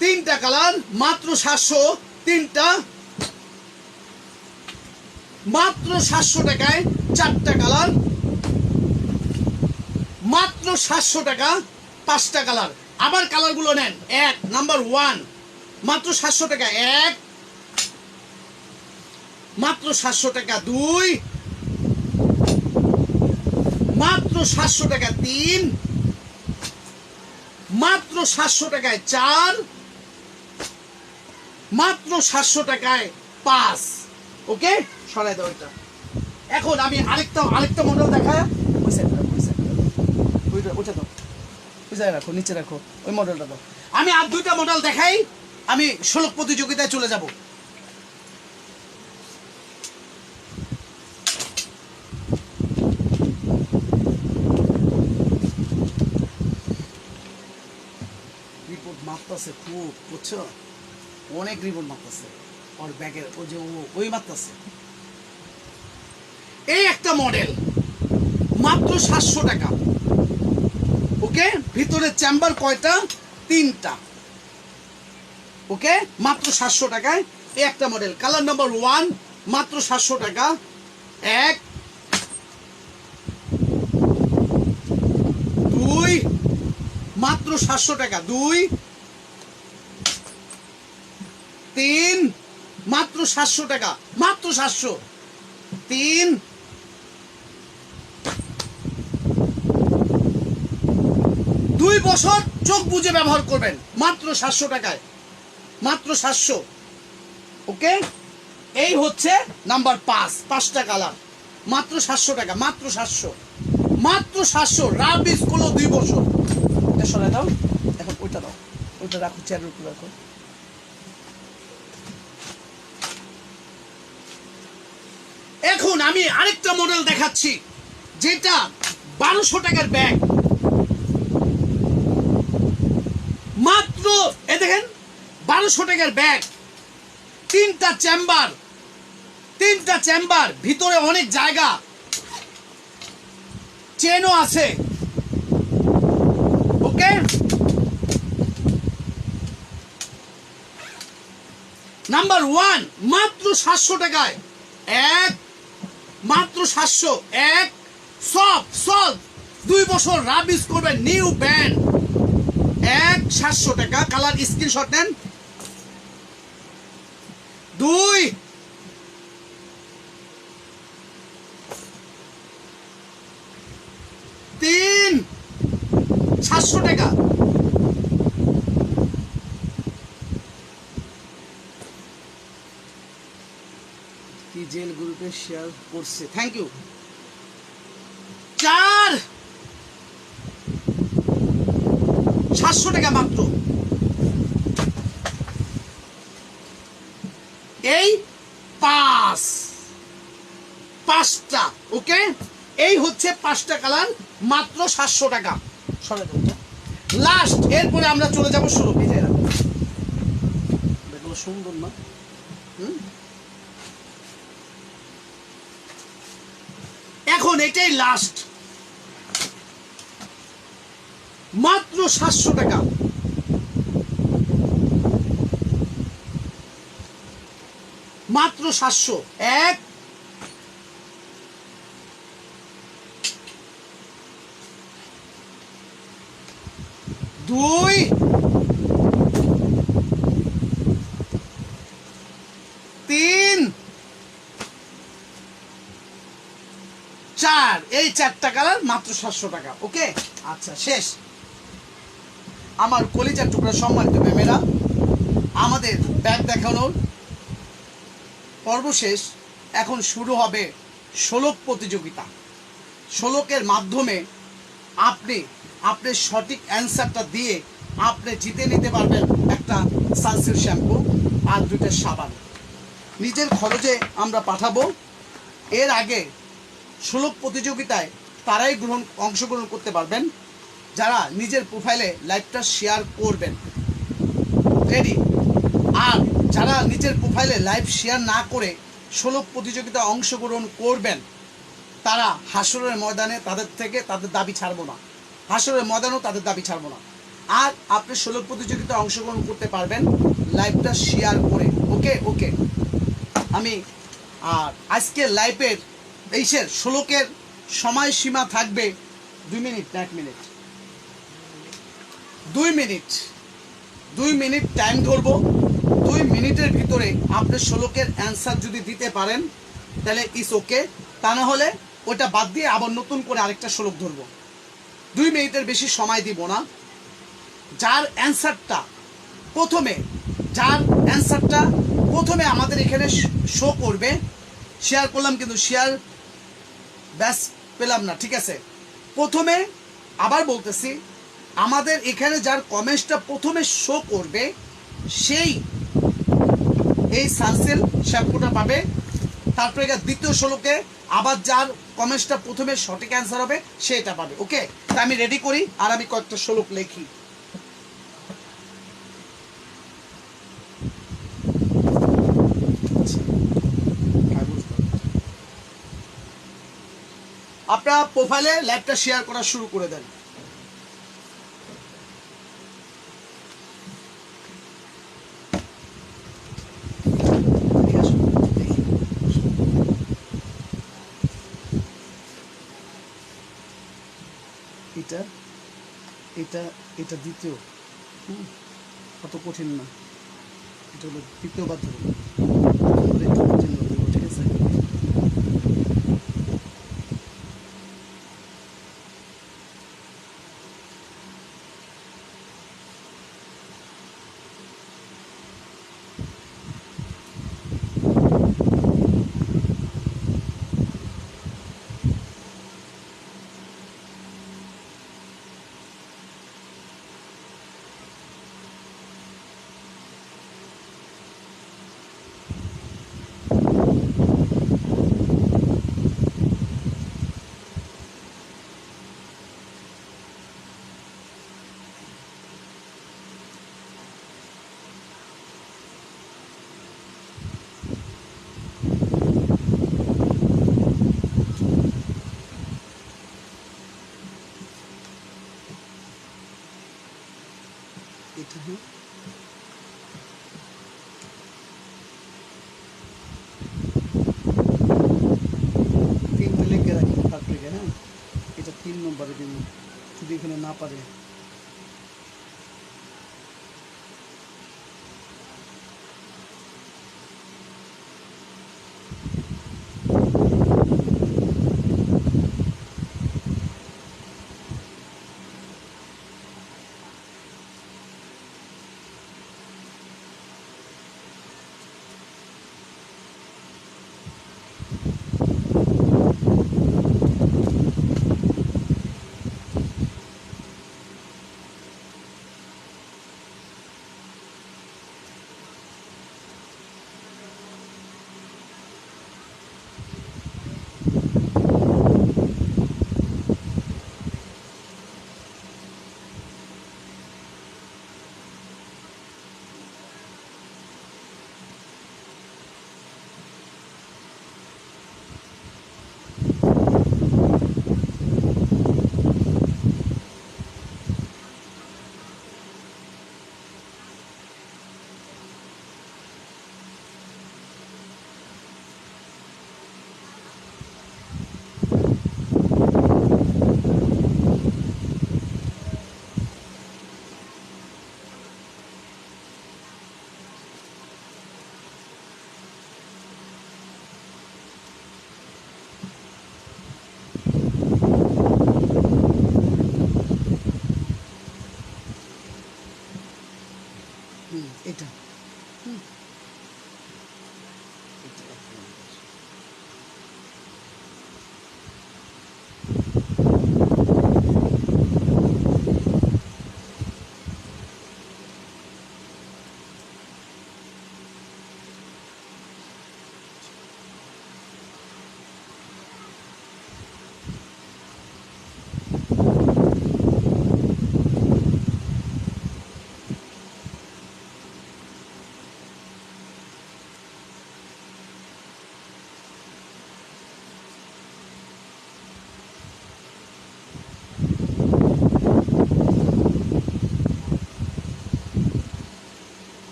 3টা কালার মাত্র 700, 3টা মাত্র 700 টাকায়। 4টা কালার মাত্র 700 টাকা। 5টা কালার, আবার কালারগুলো নেন। নাম্বার 1 মাত্র 700 টাকা, 1 মাত্র 700 টাকা, 2 মাত্র 700 টাকা, 3 মাত্র 700 টাকায়, 4 মাত্র 700 টাকায়, 5। ওকে, সরাই দাও এটা। এখন আমি আরেকটা মডেল দেখায়, ওইটা দাও। বুঝায় রাখো, নিচে রাখো ওই মডেলটা দাও। আমি আর দুইটা মডেল দেখাই, আমি শোলক প্রতিযোগিতায় চলে যাব। রিপোর্ট মারতেছে খুব, বুঝছো, অনেক রিপোর্ট মারতেছে ওর ব্যাগের, ওই যে ওই মারতেছে। এই একটা মডেল মাত্র 700 টাকা। ওকে, ভিতরে চেম্বার কয়টা? 3টা। ওকে, মাত্র 700 টাকায় এই একটা মডেল। কালার নাম্বার 1 মাত্র 700 টাকা। 1 2 মাত্র 700 টাকা। 2 3 মাত্র 700 টাকা, মাত্র 700। 3 2 বছর চোখ বুজে ব্যবহার করবেন, মাত্র 700 টাকায়, মাত্র 700। ওকে, এই হচ্ছে নাম্বার 5, 5টা কালার, মাত্র 700 টাকা, মাত্র 700, মাত্র 700। রাবিস গুলো 2 বছর। এটা সরাই দাও, এখন ওইটা দাও, ওইটা রাখো, চেয়ারের উপর রাখো। এখন আমি আরেকটা মডেল দেখাচ্ছি, যেটা 1200 টাকার ব্যাগ, মাত্র এ দেখেন 1200 টাকার ব্যাগ। 3টা চেম্বার, 3টা চেম্বার, ভিতরে অনেক জায়গা, চেনও আছে। ওকে, নাম্বার 1 মাত্র 700 টাকায়। 1 মাত্র 700। 1 সব 2 বছর রাবিস করবেন, নিউ ব্যান্ড। 1 700 টাকা। কালার স্ক্রিনশট নেন। 2 3 700 টাকা। কি জেল গ্রুপে শেয়ার করছে, থ্যাংক ইউ। 4 700 টাকা মাত্র। এই 5টা। ওকে, এই হচ্ছে 5টা কালার, মাত্র 700 টাকা। লাস্ট, এরপরে আমরা চলে যাব শুরু। দেখো সুন্দর না? এখন এটাই লাস্ট, মাত্র 700 টাকা, মাত্র 700। 1 2 3 4, এই 4টা কালার, মাত্র 700 টাকা। ওকে, আচ্ছা শেষ। আমার কলিজার টুকরা সম্মানিত মেয়েরা, আমাদের ব্যাগ দেখানোর পর্ব শেষ। এখন শুরু হবে শোলক প্রতিযোগিতা। শোলকের মাধ্যমে আপনি আপনার সঠিক অ্যান্সারটা দিয়ে আপনি জিতে নিতে পারবেন একটা সানসিল্ক শ্যাম্পু আর 2টা সাবান। নিজের খরচে আমরা পাঠাবো। এর আগে শোলক প্রতিযোগিতায় তারাই অংশগ্রহণ করতে পারবেন যারা নিজের প্রোফাইলে লাইভটা শেয়ার করবেন। রেডি? আর যারা নিজের প্রোফাইলে লাইভ শেয়ার না করে শোলক প্রতিযোগিতায় অংশগ্রহণ করবেন, তারা হাসরের ময়দানে তাদের দাবি ছাড়বো না, হাসরের ময়দানেও তাদের দাবি ছাড়বো না। আর আপনি শোলক প্রতিযোগিতায় অংশগ্রহণ করতে পারবেন লাইভটা শেয়ার করে। ওকে ওকে, আমি আর আজকের লাইভের শোলকের সময়সীমা থাকবে 2 মিনিট না 1 মিনিট, 2 মিনিট, 2 মিনিট টাইম ধরবো। 2 মিনিটের ভিতরে আপনি শোলকের অ্যান্সার যদি দিতে পারেন তাহলে ইস ওকে, তা না হলে ওটা বাদ দিয়ে আবার নতুন করে আরেকটা শোলক ধরবো। 2 মিনিটের বেশি সময় দিব না। যার অ্যান্সারটা প্রথমে আমাদের এখানে শো করবে, শেয়ার করলাম কিন্তু শেয়ার ব্যাস পেলাম না, ঠিক আছে। প্রথমে আবার বলতেছি, আমাদের এখানে যার কমেন্টসটা প্রথমে শো করবে সেই এই সানসিল্ক শ্যাম্পুটা পাবে। তারপরে দ্বিতীয় ষোলোকে আবার যার কমেন্টসটা প্রথমে সঠিক অ্যান্সার হবে সেটা পাবে। ওকে, তা আমি রেডি করি আর আমি কয়েকটা শ্লোক লিখি। আপনারা প্রোফাইলে লাইভটা শেয়ার করা শুরু করে দেন। এটা এটা এটা দ্বিতীয়, অত কঠিন না, এটা হলো তৃতীয় বাদ ধরুন, একটু কঠিন হতে হবে, ঠিক আছে? এটা তিনটে লিখে রাখি তারপরে, হ্যাঁ এটা 3 নম্বরে দিন, যদি এখানে না পারে। এটা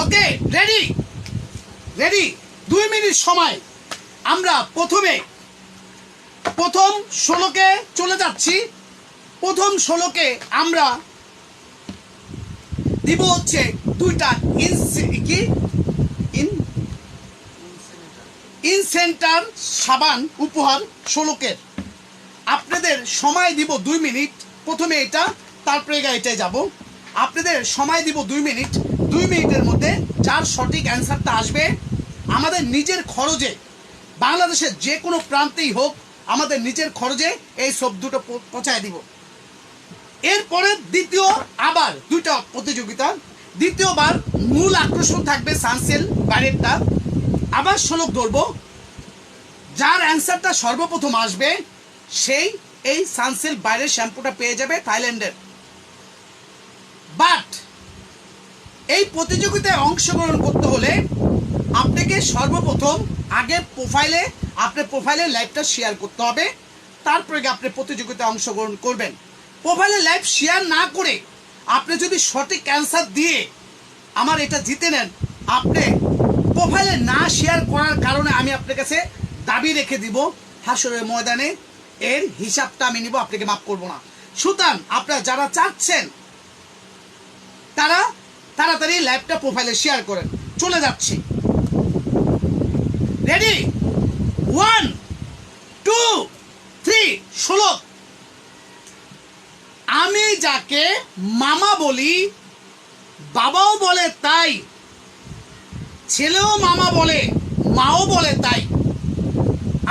ওকে, রেডি রেডি 2 মিনিট সময়। আমরা প্রথম ষোলোকে চলে যাচ্ছি। প্রথম ষোলোকে আমরা দিব হচ্ছে 2টা ইনসেন্টার সাবান উপহার ষোলোকের। আপনাদের সময় দিব 2 মিনিট। প্রথমে এটা, তারপরে এটাই যাব। আপনাদের সময় দিব 2 মিনিট। 2 মিনিটের মধ্যে যার সঠিক অ্যান্সারটা আসবে, আমাদের নিজের খরচে, বাংলাদেশের যে কোনো প্রান্তেই হোক, আমাদের নিজের খরচে এই সব দুটো পৌঁছায় দিব। এরপরে দ্বিতীয় আবার 2টা প্রতিযোগিতা। দ্বিতীয়বার মূল আকর্ষণ থাকবে সানসিল্ক বাইরেরটা, আবার শোলক ধরবো। যার অ্যান্সারটা সর্বপ্রথম আসবে সেই এই সানসিল্ক বাইরের শ্যাম্পুটা পেয়ে যাবে থাইল্যান্ডের। বাট এই প্রতিযোগিতায় অংশগ্রহণ করতে হলে আপনাকে সর্বপ্রথম আগে আপনার প্রোফাইলে লাইভটা শেয়ার করতে হবে, তারপরে আপনি প্রতিযোগিতায় অংশগ্রহণ করবেন। প্রোফাইলে লাইভ শেয়ার না করে আপনি যদি সঠিক অ্যান্সার দিয়ে আমার এটা জিতে নেন, আপনি প্রোফাইলে না শেয়ার করার কারণে আমি আপনার কাছে দাবি রেখে দিব, হাসরের ময়দানে এর হিসাবটা আমি নিব, আপনাকে মাফ করব না। সুতরাং আপনারা যারা চাচ্ছেন তারা তাড়াতাড়ি লাইভটা প্রোফাইলে শেয়ার করেন। চলে যাচ্ছি, রেডি, 1 2 3 শোলক। আমি যাকে মামা বলি, বাবাও বলে তাই, ছেলেও মামা বলে, মাও বলে তাই।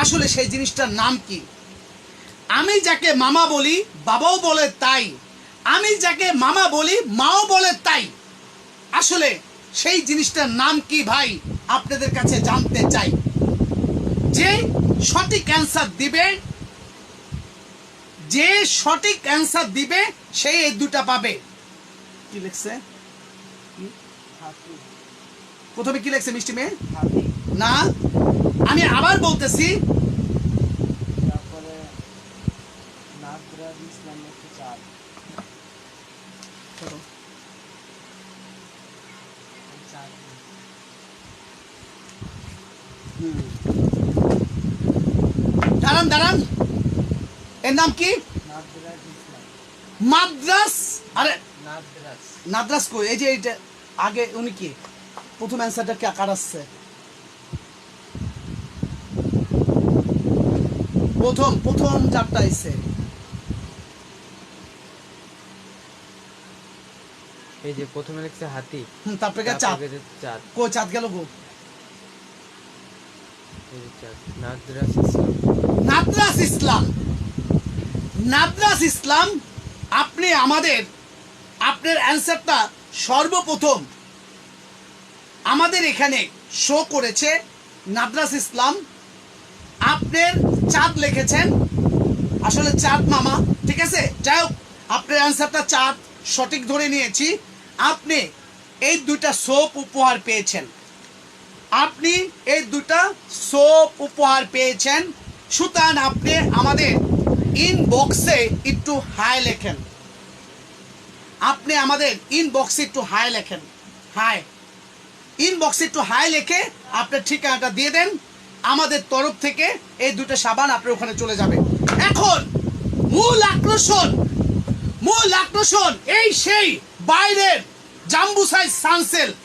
আসলে সেই জিনিসটার নাম কি? আমি যাকে মামা বলি, বাবাও বলে তাই, আমি যাকে মামা বলি, মাও বলে তাই। আসলে সেই জিনিসটার নাম কি ভাই? আপনাদের কাছে জানতে চাই। যে সঠিক অ্যান্সার দিবে, যে সঠিক অ্যান্সার দিবে সেই এই 2টা পাবে। কি লিখছে? প্রথমে কি লিখছে মিষ্টি মেয়ে? না, আমি আবার বলতেছি, তারপরে নাদরাজ ইসলাম একটু চাঁদ। দাঁড়ান দাঁড়ান, এর নাম কি? নাদরাজ ইসলাম। মাদ্রাস। আরে নাদরাজ নাদরাস কই? এই যে এইটা আগে উনি কি প্রথম অ্যান্সারটা কে কার আসছে? প্রথম চারটা আইছে। এই যে প্রথমে লিখছে হাতি, তারপরে চাঁদ। চাঁদ। কই চাঁদ গেল গো? এই যে চাঁদ। নাদরাজ ইসলাম। নাদরাস ইসলাম। নাদরাস ইসলাম, আপনি আপনার অ্যান্সারটা সর্বপ্রথম আমাদের এখানে শো করেছে নাদরাস ইসলাম। আপনার চাঁদ লিখেছেন, আসলে চাঁদ মামা, ঠিক আছে। যাই হোক, আপনার অ্যান্সারটা চাঁদ সঠিক ধরে নিয়েছি। আপনি এই 2টা সোপ উপহার পেয়েছেন। আপনি এই 2টা সোপ উপহার পেয়েছেন। সুতরাং আপনি আমাদের ইনবক্সে একটু হাই লেখেন। আপনি আমাদের ইনবক্সে একটু হাই লেখেন। হাই ইনবক্সে একটু হাই লিখে আপনার ঠিকানাটা দিয়ে দেন। আমাদের তরফ থেকে এই 2টা সাবান আপনার ওখানে চলে যাবে। এখন মূল আকর্ষণ এই সেই বাইরের জাম্বু সাইজ সানসিল্ক।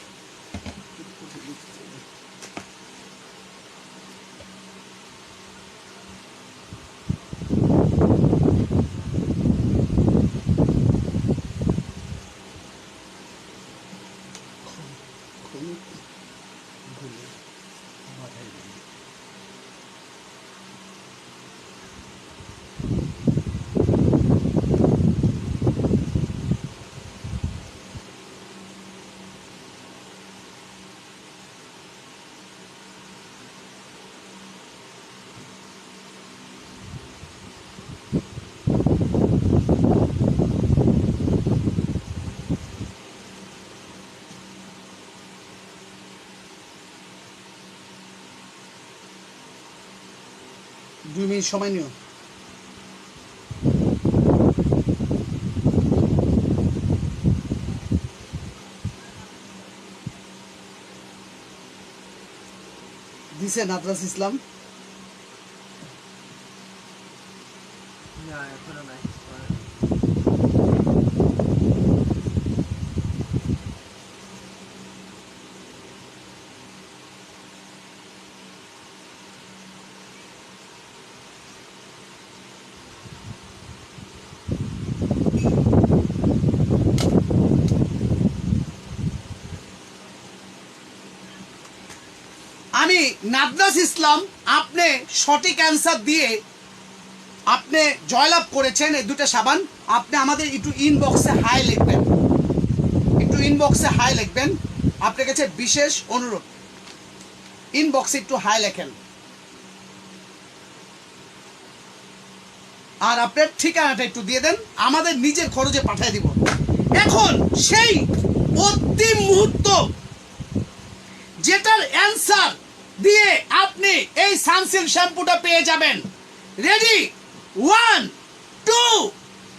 দুই মিনিট সময় নিও। দিছে নাদরাস ইসলাম? না, এখনো নাই। নাদরাস ইসলাম, আপনি সঠিক অ্যান্সার দিয়ে আপনি জয়লাভ করেছেন এই দুটো সাবান। আপনি আমাদের একটু ইনবক্সে হাই লিখবেন, একটু ইনবক্সে হাই লিখবেন। আপনার কাছে বিশেষ অনুরোধ, ইনবক্সে একটু হাই লেখেন। আর আপনার ঠিকানাটা একটু দিয়ে দেন, আমাদের নিজের খরচে পাঠিয়ে দিব। এখন সেই অন্তিম মুহূর্ত যেটার অ্যান্সার দিয়ে আপনি এই সানসিল্ক শ্যাম্পুটা পেয়ে যাবেন। রেডি? 1 2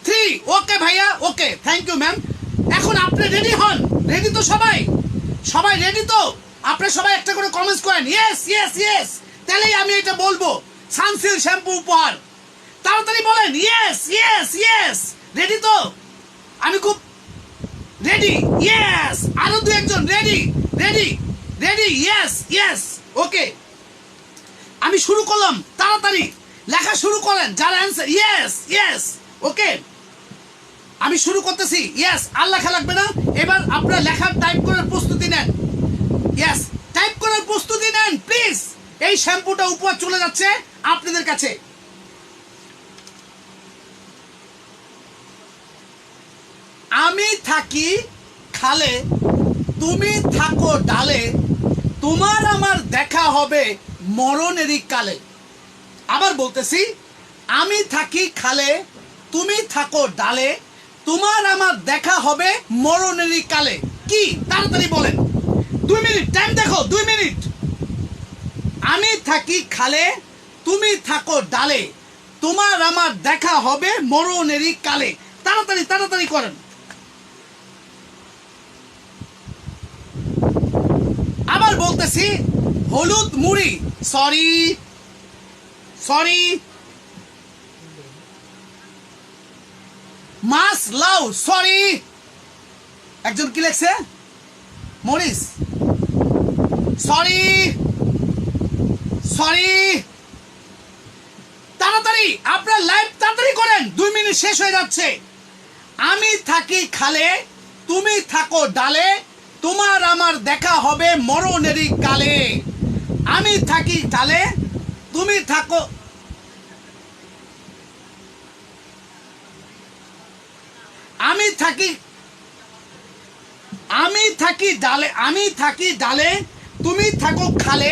3। ওকে ভাইয়া, ওকে, থ্যাংক ইউ ম্যাম। এখন আপনি রেডি হন? রেডি তো সবাই? সবাই রেডি তো? আপনি সবাই একটা করে কমেন্টস করেন ইয়েস ইয়েস ইয়েস, তাহলেই আমি এটা বলবো সানসিল্ক শ্যাম্পু উপহার। তাড়াতাড়ি বলেন ইয়েস ইয়েস ইয়েস। রেডি তো? আমি খুব রেডি। ইয়েস, আরো দু একজন ready ready ready. Yes yes, okay. আমি শুরু করলাম, তাড়াতাড়ি লেখা শুরু করেন যারা অ্যান্সার। ইয়েস ইয়েস, ওকে, আমি শুরু করতেছি। ইয়েস, আর লেখা লাগবে না, এবার আপনারা লেখার টাইপ করার প্রস্তুতি নেন। ইয়েস, টাইপ করার প্রস্তুতি নেন প্লিজ। এই শ্যাম্পুটা উপহার চলে যাচ্ছে আপনাদের কাছে। আমি থাকি খালে, তুমি থাকো ডালে, তোমার আমার দেখা হবে মরণেরই কালে। আবার বলতেছি, আমি থাকি খালে, তুমি থাকো ডালে, তোমার আমার দেখা হবে মরণেরই কালে। কি? তাড়াতাড়ি বলেন, 2 মিনিট টাইম দেখো, 2 মিনিট। আমি থাকি খালে, তুমি থাকো ডালে, তোমার আমার দেখা হবে মরণেরই কালে। তাড়াতাড়ি তাড়াতাড়ি করেন। আবার বলতেছি, হলুদ মুড়ি, সরি সরি, মাছ লাউ, সরি। একজন কি লেখছে? Morris, sorry sorry. তাড়াতাড়ি আপনার লাইভ তাড়াতাড়ি করেন, 2 মিনিট শেষ হয়ে যাচ্ছে। আমি থাকি খালে, তুমি থাকো ডালে, তোমার আমার দেখা হবে মরণেরই কালে। আমি থাকি ডালে, তুমি থাকো, আমি থাকি ডালে, আমি থাকি ডালে, তুমি থাকো খালে,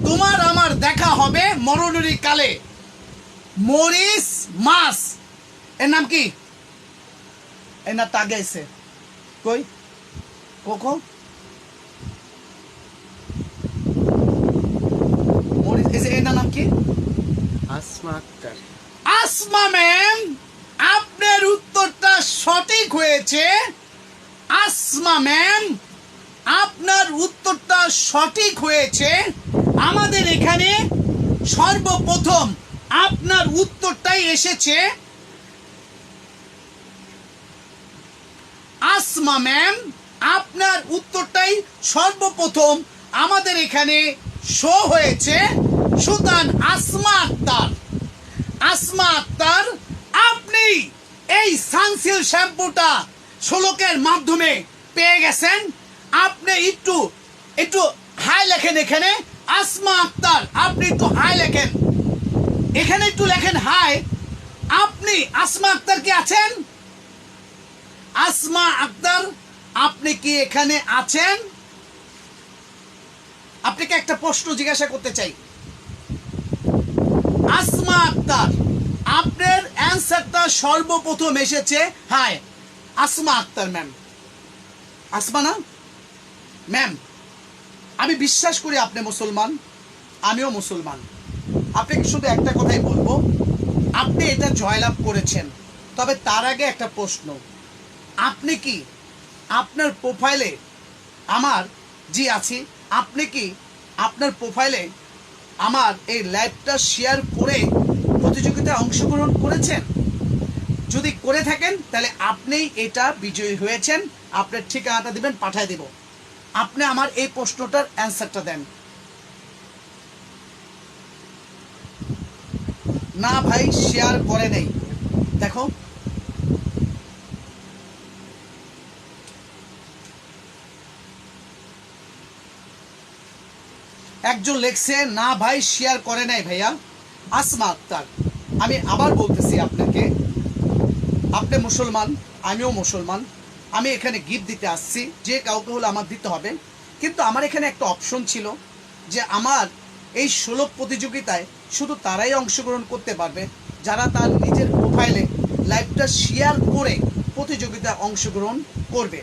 তোমার আমার দেখা হবে মরণেরই কালে। মরিস মাছ, এর নাম কি? এর নাম আগে এসে কই কোকো মরিস, এর নাম কি? আসমা আক্তার। আসমা ম্যাম, আপনার উত্তরটা সঠিক হয়েছে। আসমা ম্যাম, আপনার উত্তরটা সঠিক হয়েছে। আমাদের এখানে সর্বপ্রথম আপনার উত্তরটাই এসেছে। আসমা ম্যাম, আপনার উত্তরটাই সর্বপ্রথম আমাদের এখানে শো হয়েছে। সুতরাং আসমা আক্তার, আসমা আক্তার, আপনি এই সানসিল্ক শ্যাম্পুটা শোলকের মাধ্যমে পেয়ে গেছেন। আপনি একটু একটু হাই লেখেন এখানে। আসমা আক্তার, আপনি একটু হাই লেখেন এখানে, একটু লেখেন হাই। আপনি আসমা আক্তার কি আছেন? আসমা আক্তার, আপনি কি এখানে আছেন? আপনাকে একটা প্রশ্ন জিজ্ঞাসা করতে চাই। আসমা আক্তার, আপনার অ্যান্সারটা সর্বপ্রথম এসেছে। Hi Asma Akter ma'am. আসমা না ম্যাম, আমি বিশ্বাস করি আপনি মুসলমান, আমিও মুসলমান। আপনাকে শুধু একটা কথাই বলবো, আপনি এটা জয়লাভ করেছেন। তবে তার আগে একটা প্রশ্ন, আপনি কি আপনার প্রোফাইলে, আমার জি আছি, আপনি কি আপনার প্রোফাইলে আমার এই লাইভটা শেয়ার করে প্রতিযোগিতায় অংশগ্রহণ করেছেন? যদি করে থাকেন তাহলে আপনি এটা বিজয়ী হয়েছেন। আপনার ঠিকানাটা দিবেন, পাঠিয়ে দেব। আপনি আমার এই প্রশ্নটার অ্যান্সারটা দেন। না ভাই, শেয়ার করে নেই। দেখো, একজন লেখছে না ভাই শেয়ার করে নাই ভাইয়া, আসমা আক্তার। আমি আবার বলতেছি আপনাকে, আপনি মুসলমান, আমিও মুসলমান, আমি এখানে গিফট দিতে আসছি, যে কাউকে হলে আমার দিতে হবে। কিন্তু আমার এখানে একটা অপশন ছিল যে আমার এই সুলভ প্রতিযোগিতায় শুধু তারাই অংশগ্রহণ করতে পারবে যারা তার নিজের প্রোফাইলে লাইভটা শেয়ার করে প্রতিযোগিতায় অংশগ্রহণ করবে।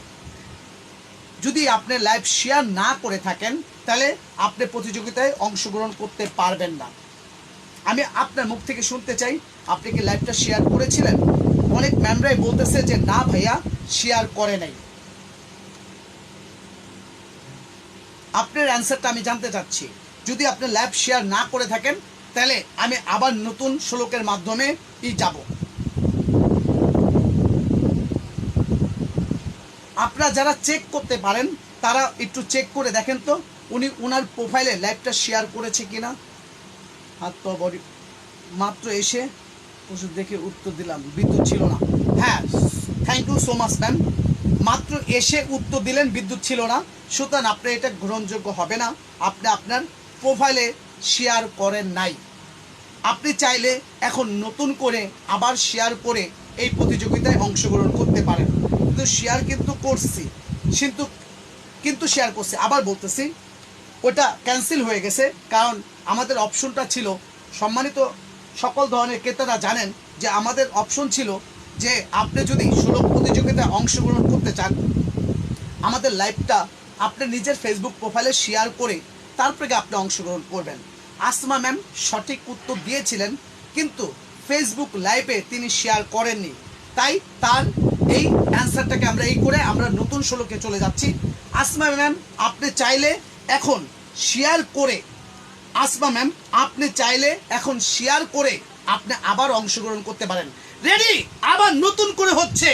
যদি আপনি লাইভ শেয়ার না করে থাকেন তাহলে আপনি প্রতিযোগিতায় অংশগ্রহণ করতে পারবেন না। আমি আপনার মুখ থেকে শুনতে চাই, আপনি কি লাইভটা শেয়ার করেছিলেন? অনেক ম্যামরাই বলতেছে যে না ভাইয়া শেয়ার করে নাই। আপনার অ্যান্সারটা আমি জানতে চাচ্ছি। যদি আপনি লাইভ শেয়ার না করে থাকেন তাহলে আমি আবার নতুন শ্লোকের মাধ্যমে যাব। আপনারা যারা চেক করতে পারেন তারা একটু চেক করে দেখেন তো উনি ওনার প্রোফাইলে লাইভটা শেয়ার করেছে কিনা। হাত তো বডি মাত্র এসে ওষুধ দেখে উত্তর দিলাম, বিদ্যুৎ ছিল না। হ্যাঁ, thank you so much ma'am, মাত্র এসে উত্তর দিলেন বিদ্যুৎ ছিল না, সুতরাং আপনার এটা গ্রহণযোগ্য হবে না। আপনি আপনার প্রোফাইলে শেয়ার করেন নাই। আপনি চাইলে এখন নতুন করে আবার শেয়ার করে এই প্রতিযোগিতায় অংশগ্রহণ করতে পারেন। কিন্তু শেয়ার কিন্তু করছি, কিন্তু শেয়ার করছি, আবার বলতেছি ওটা ক্যান্সেল হয়ে গেছে। কারণ আমাদের অপশনটা ছিল, সম্মানিত সকল ধরনের ক্রেতারা জানেন যে আমাদের অপশন ছিল যে আপনি যদি সুলভ প্রতিযোগিতায় অংশগ্রহণ করতে চান, আমাদের লাইভটা আপনি নিজের ফেসবুক প্রোফাইলে শেয়ার করে তারপরে আপনি অংশগ্রহণ করবেন। আসমা ম্যাম সঠিক উত্তর দিয়েছিলেন, কিন্তু ফেসবুক লাইভে তিনি শেয়ার করেননি, তাই তার এই অ্যান্সারটাকে আমরা এই করে আমরা নতুন শ্লোকে চলে যাচ্ছি। আসমা ম্যাম আপনি চাইলে এখন শেয়ার করে, আসমা ম্যাম আপনি চাইলে এখন শেয়ার করে আপনি আবার অংশগ্রহণ করতে পারেন। রেডি? আবার নতুন করে হচ্ছে।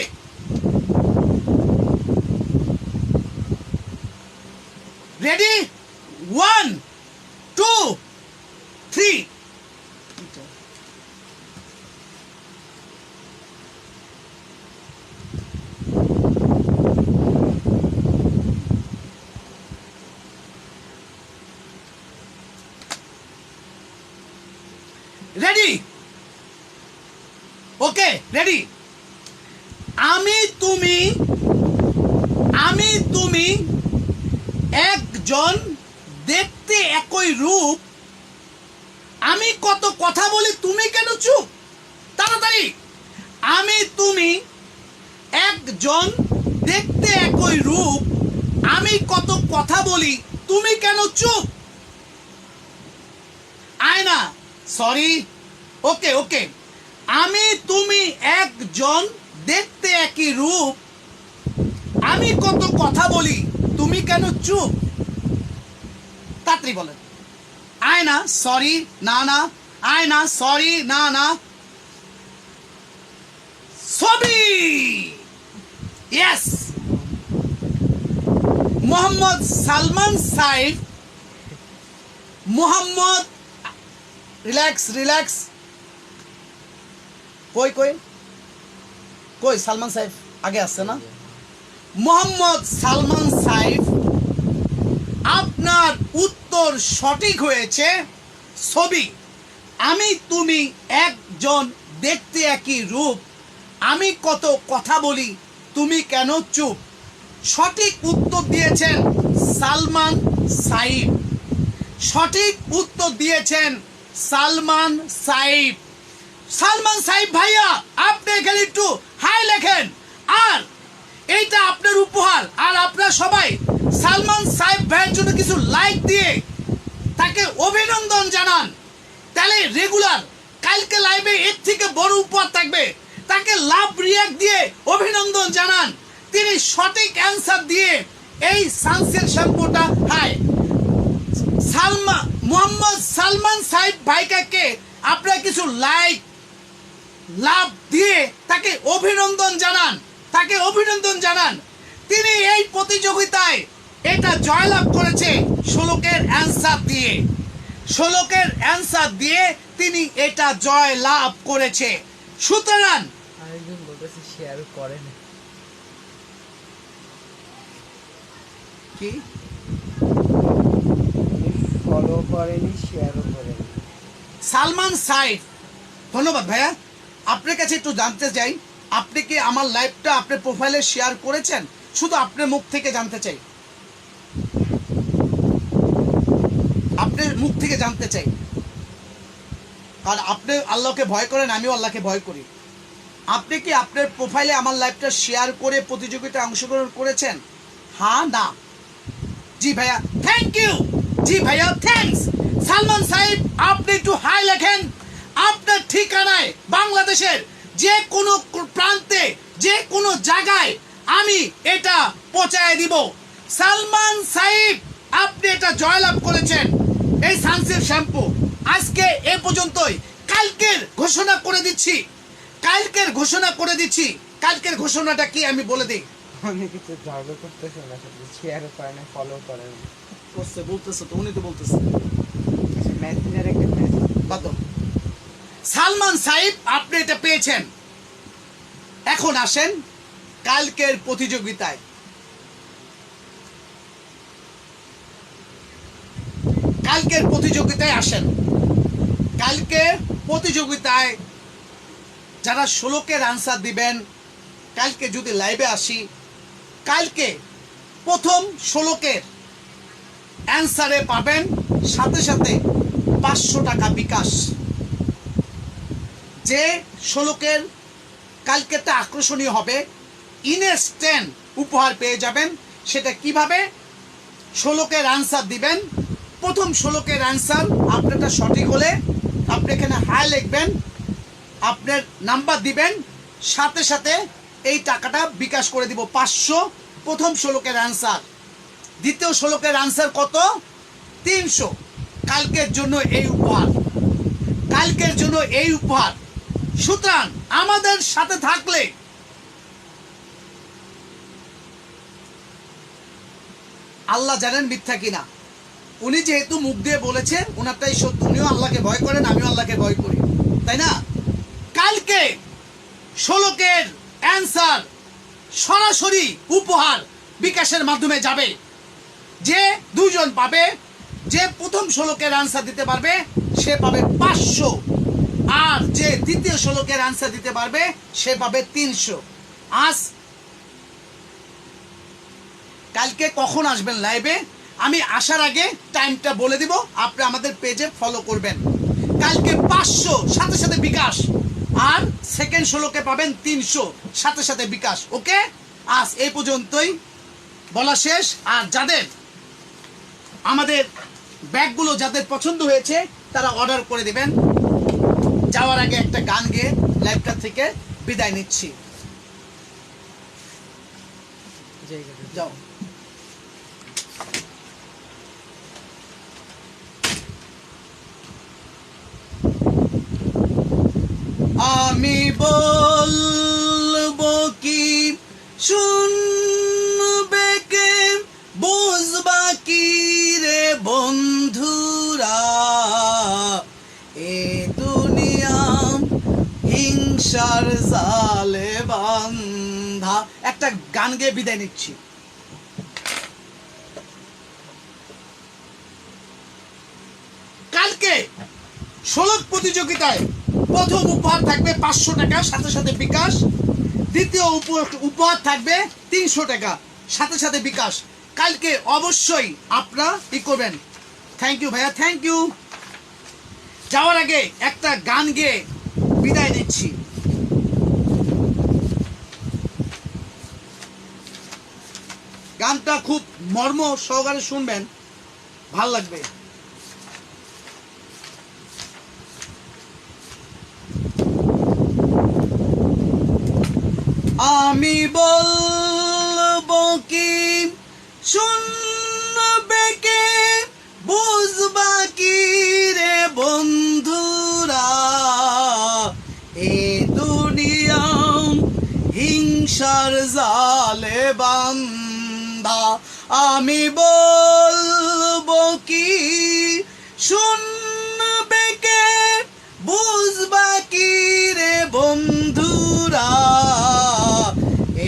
রেডি? 1 2 3। রেডি? Okay ready. আমি তুমি একজন, দেখতে একই রূপ, আমি কত কথা বলি তুমি কেন চুপ? তাড়াতাড়ি। আমি তুমি একজন, দেখতে একই রূপ, আমি কত কথা বলি তুমি কেন চুপ? আয়না, সরি, ওকে ওকে। আমি তুমি একজন, দেখতে একই রূপ, আমি কত কথা বলি তুমি কেন চুপ? তাড়াতাড়ি বলেন। আয়না, সরি, না না। আয়না, সরি, না না। ছবি, yes. Mohammad Salman Saif, Mohammad, relax relax. কই কই কই সালমান সাইফ আগে আসছে না? মোহাম্মদ সালমান সাইফ, আপনার উত্তর সঠিক হয়েছে। ছবি, আমি তুমি একজন, দেখতে একই রূপ, আমি কত কথা বলি তুমি কেন চুপ। সঠিক উত্তর দিয়েছেন সালমান সাইফ, সঠিক উত্তর দিয়েছেন সালমান সাইফ। সালমান সাইফ ভাইয়া আপনি এখানে একটু হাই লেখেন, আর এইটা আপনার উপহার। আর আপনারা সবাই সালমান সাইফ ভাইয়ের জন্য কিছু লাইক দিয়ে তাকে অভিনন্দন জানান। তাহলে রেগুলার কালকে লাইভে এর থেকে বড় উপহার থাকবে। তাকে লাভ রিয়াক্ট দিয়ে অভিনন্দন জানান। তিনি সঠিক অ্যান্সার দিয়ে এই সানসিল্ক শ্যাম্পুটা, হাই মোহাম্মদ সালমান সাইফ ভাইকে আপনারা কিছু লাইক লাভ দিয়ে তাকে অভিনন্দন জানান, তাকে অভিনন্দন জানান। তিনি এই প্রতিযোগিতায় এটা জয়লাভ করেছে শ্লোকের অ্যান্সার দিয়ে, শ্লোকের অ্যান্সার দিয়ে তিনি এটা জয় লাভ করেছে। সুতরাং আরেকজন বলতেছে শেয়ার করেন কি ফলো করেনি, শেয়ারও করেনি। সালমান সাইফ, ধন্যবাদ ভাইয়া। আপনার কাছে একটু জানতে চাই, আপনি কি আমার লাইভটা আপনার প্রোফাইলে শেয়ার করেছেন? শুধু আপনার মুখ থেকে জানতে চাই, আপনার মুখ থেকে জানতে চাই। আর আপনি আল্লাহকে ভয় করেন, আমিও আল্লাহকে ভয় করি। আপনি কি আপনার প্রোফাইলে আমার লাইভটা শেয়ার করে প্রতিযোগিতায় অংশগ্রহণ করেছেন? হ্যাঁ না? জি ভাইয়া, থ্যাংক ইউ। জি ভাইয়া, থ্যাঙ্কস। সালমান সাহেব, আপনি একটু হাই লেখেন। আপনার ঠিকানায় বাংলাদেশের যে কোনো প্রান্তে, যে কোনো জায়গায় আমি এটা পৌঁছায় দিব। সালমান সাহেব, আপনি এটা জয়লাভ করেছেন, এই সানসিল্ক শ্যাম্পু। আজকে এ পর্যন্তই। কালকের ঘোষণা করে দিচ্ছি, কালকের ঘোষণা করে দিচ্ছি। কালকের ঘোষণাটা কি আমি বলে দিই। অনেকে তো ঝগড়া করতেছে না, সাথে শেয়ারও করে না, ফলো করে না। বলতেছে তো, উনি তো বলতেছে। আচ্ছা, মেসেঞ্জার একটা মেসেজ বাদ দাও। সালমান সাহেব, আপনি এটা পেয়েছেন। এখন আসেন কালকের প্রতিযোগিতায়। কালকের প্রতিযোগিতায় আসেন। কালকের প্রতিযোগিতায় যারা 16-এর আনসার দিবেন, কালকে যদি লাইভে আসি, কালকে প্রথম 16-এর অ্যান্সারে পাবেন সাথে সাথে 500 টাকা বিকাশ। যে 16-এর কালকেটা আকর্ষণীয় হবে, ইনস্ট্যান্ট উপহার পেয়ে যাবেন। সেটা কিভাবে? 16-এর আনসার দিবেন। প্রথম 16-এর আনসার আপনারটা সঠিক হলে আপনি এখানে হাই লিখবেন, আপনার নাম্বার দিবেন, সাথে সাথে এই টাকাটা বিকাশ করে দিব 500। প্রথম 16-এর আনসার। দ্বিতীয় 16-এর আনসার কত? 300। কালকের জন্য এই উপহার, কালকের জন্য এই উপহার। সুতরাং আমাদের সাথে থাকলে আল্লাহ জানেন মিথ্যা কিনা। উনি যেহেতু মুখ দিয়ে বলেছেন, ওনারটাই সত্য। উনিও আল্লাহকে ভয় করেন, আমিও আল্লাহকে ভয় করি, তাই না? কালকে 16-এর অ্যান্সার সরাসরি উপহার বিকাশের মাধ্যমে যাবে। যে দুজন পাবে, যে প্রথম 16-এর আনসার দিতে পারবে সে পাবে 500, আর যে দ্বিতীয় 16-এর আনসার দিতে পারবে সে পাবে 300। আজ কালকে কখন আসবেন লাইভে, আমি আসার আগে টাইমটা বলে দিব, আপনি আমাদের পেজে ফলো করবেন। কালকে 500 সাথে সাথে বিকাশ, আর সেকেন্ড 16-কে পাবেন 300 সাথে সাথে বিকাশ। ওকে, আজ এই পর্যন্তই বলা শেষ। আর যাদের আমাদের ব্যাগগুলো যাদের পছন্দ হয়েছে তারা অর্ডার করে দিবেন। যাওয়ার আগে একটা গান গেয়ে লাইভটা থেকে বিদায় নিচ্ছি। যাও। আমি বলবো কি শুনবে কে, বুঝবা কি রে বন্ধুরা, এ দুনিয়া হিংসার জালে বান্ধা। একটা গান গেয়ে বিদায় নিচ্ছি। কালকে 16 প্রতিযোগিতায় প্রথম উপহার থাকবে 500 টাকা সাথে সাথে বিকাশ। দ্বিতীয় উপহার থাকবে 300 টাকা সাথে সাথে বিকাশ। কালকে অবশ্যই আপনারা ই করবেন। থ্যাংক ইউ ভাইয়া, থ্যাংক ইউ। যাওয়ার আগে একটা গান গেয়ে বিদায় নিচ্ছি। গানটা খুব মর্ম সহকারে শুনবেন, ভাল লাগবে। আমি বলবো কি শুনবে কে, বুঝবা কি রে বন্ধুরা, এ দুনিয়া হিংসার জালে বান্ধা। আমি বলবো কি শুনবে কে, বুঝবা কি রে বন্ধুরা,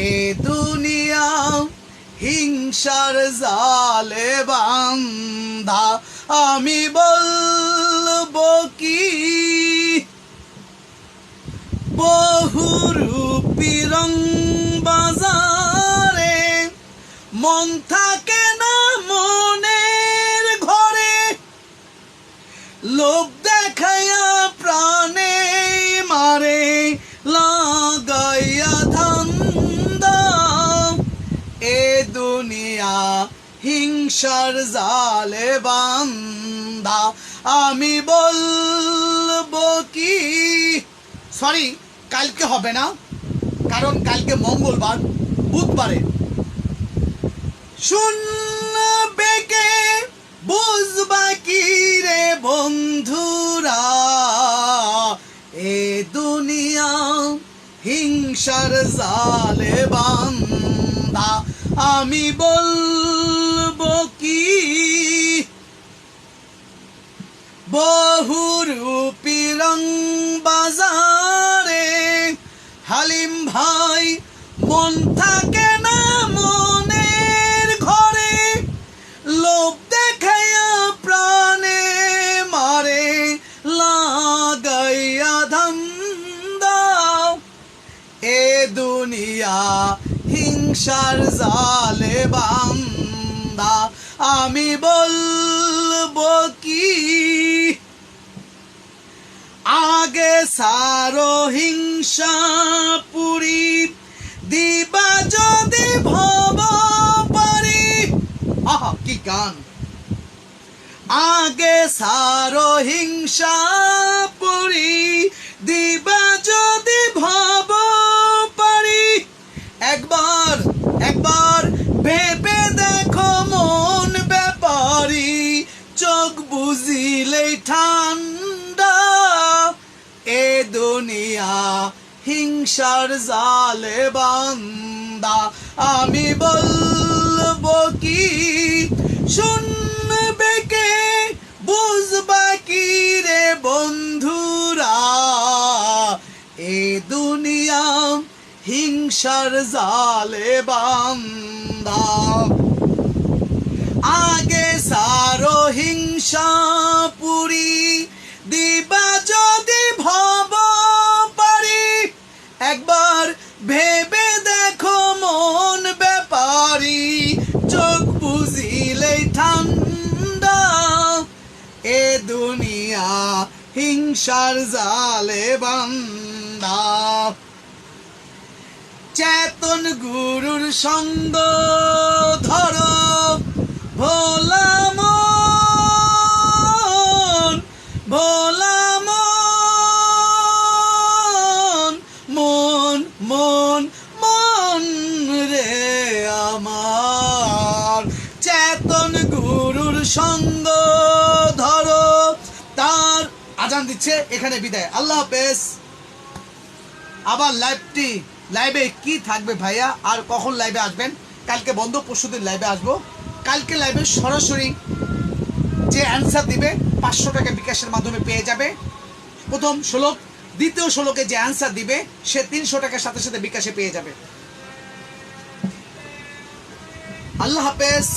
এ দুনিয়া হিংসার জালে বান্ধা। আমি বলবো কি বহুরূপী রং বাজারে মন থাকে না মনের ঘরে লোভ দেখাইয়া প্রাণে মারে লাগাইয়া ধান্দা এ দুনিয়া হিংসার জালে বান্দা আমি বলবো কি সরি কালকে হবে না কারণ কালকে মঙ্গলবার বুধবারে শুনবে কে বুঝবা কি রে বন্ধুরা এ দুনিয়া হিংসার জালে বান্দা আমি বলবো কি বহুরূপী রং বাজারে হালিম ভাই মন থাকে না মনের ঘরে লোভ দেখাইয়া প্রাণে মারে লাগাইয়া ধান্দা এ দুনিয়া হিংসার জালে বান্দা আমি বলবো কি আগে সারো হিংসা পুরি দিবা যদি ভব পারি আহা কি গান আগে সারো হিংসা পুরি দিবা যদি ভব পারি একবার একবার ভেবে দেখো মন ব্যাপারি চোখ বুঝিলেই ঠান্ডা এ দুনিয়া হিংসার জালে বান্দা আমি বলবো কি শুনবে কে বুঝবা কি রে বন্ধুরা এ দুনিয়া হিংসার জালে বান্দা আগে সারো হিংসা পুরি দিবা যদি ভব পারি একবার ভেবে দেখো মন ব্যাপারি চোখ বুঝিলেই ঠান্ডা এ দুনিয়া হিংসার জালে বান্দা চেতন গুরুর সঙ্গ ধরো ভোলা মন ভোলা মন মন মন মন রে আমার চেতন গুরুর সঙ্গ ধরো তার আজান দিচ্ছে এখানে বিদায় আল্লাহ হাফেজ আবার লাইভে কি থাকবে ভাইয়া আর কখন লাইভে আসবেন কালকে বন্ধ পরশুদিন লাইভে আসবো কালকে লাইভে সরাসরি যে অ্যান্সার দিবে 500 টাকা বিকাশের মাধ্যমে পেয়ে যাবে প্রথম শ্লোক দ্বিতীয় শ্লোকে যে অ্যান্সার দিবে সে 300 টাকার সাথে সাথে বিকাশে পেয়ে যাবে আল্লাহ হাফেজ।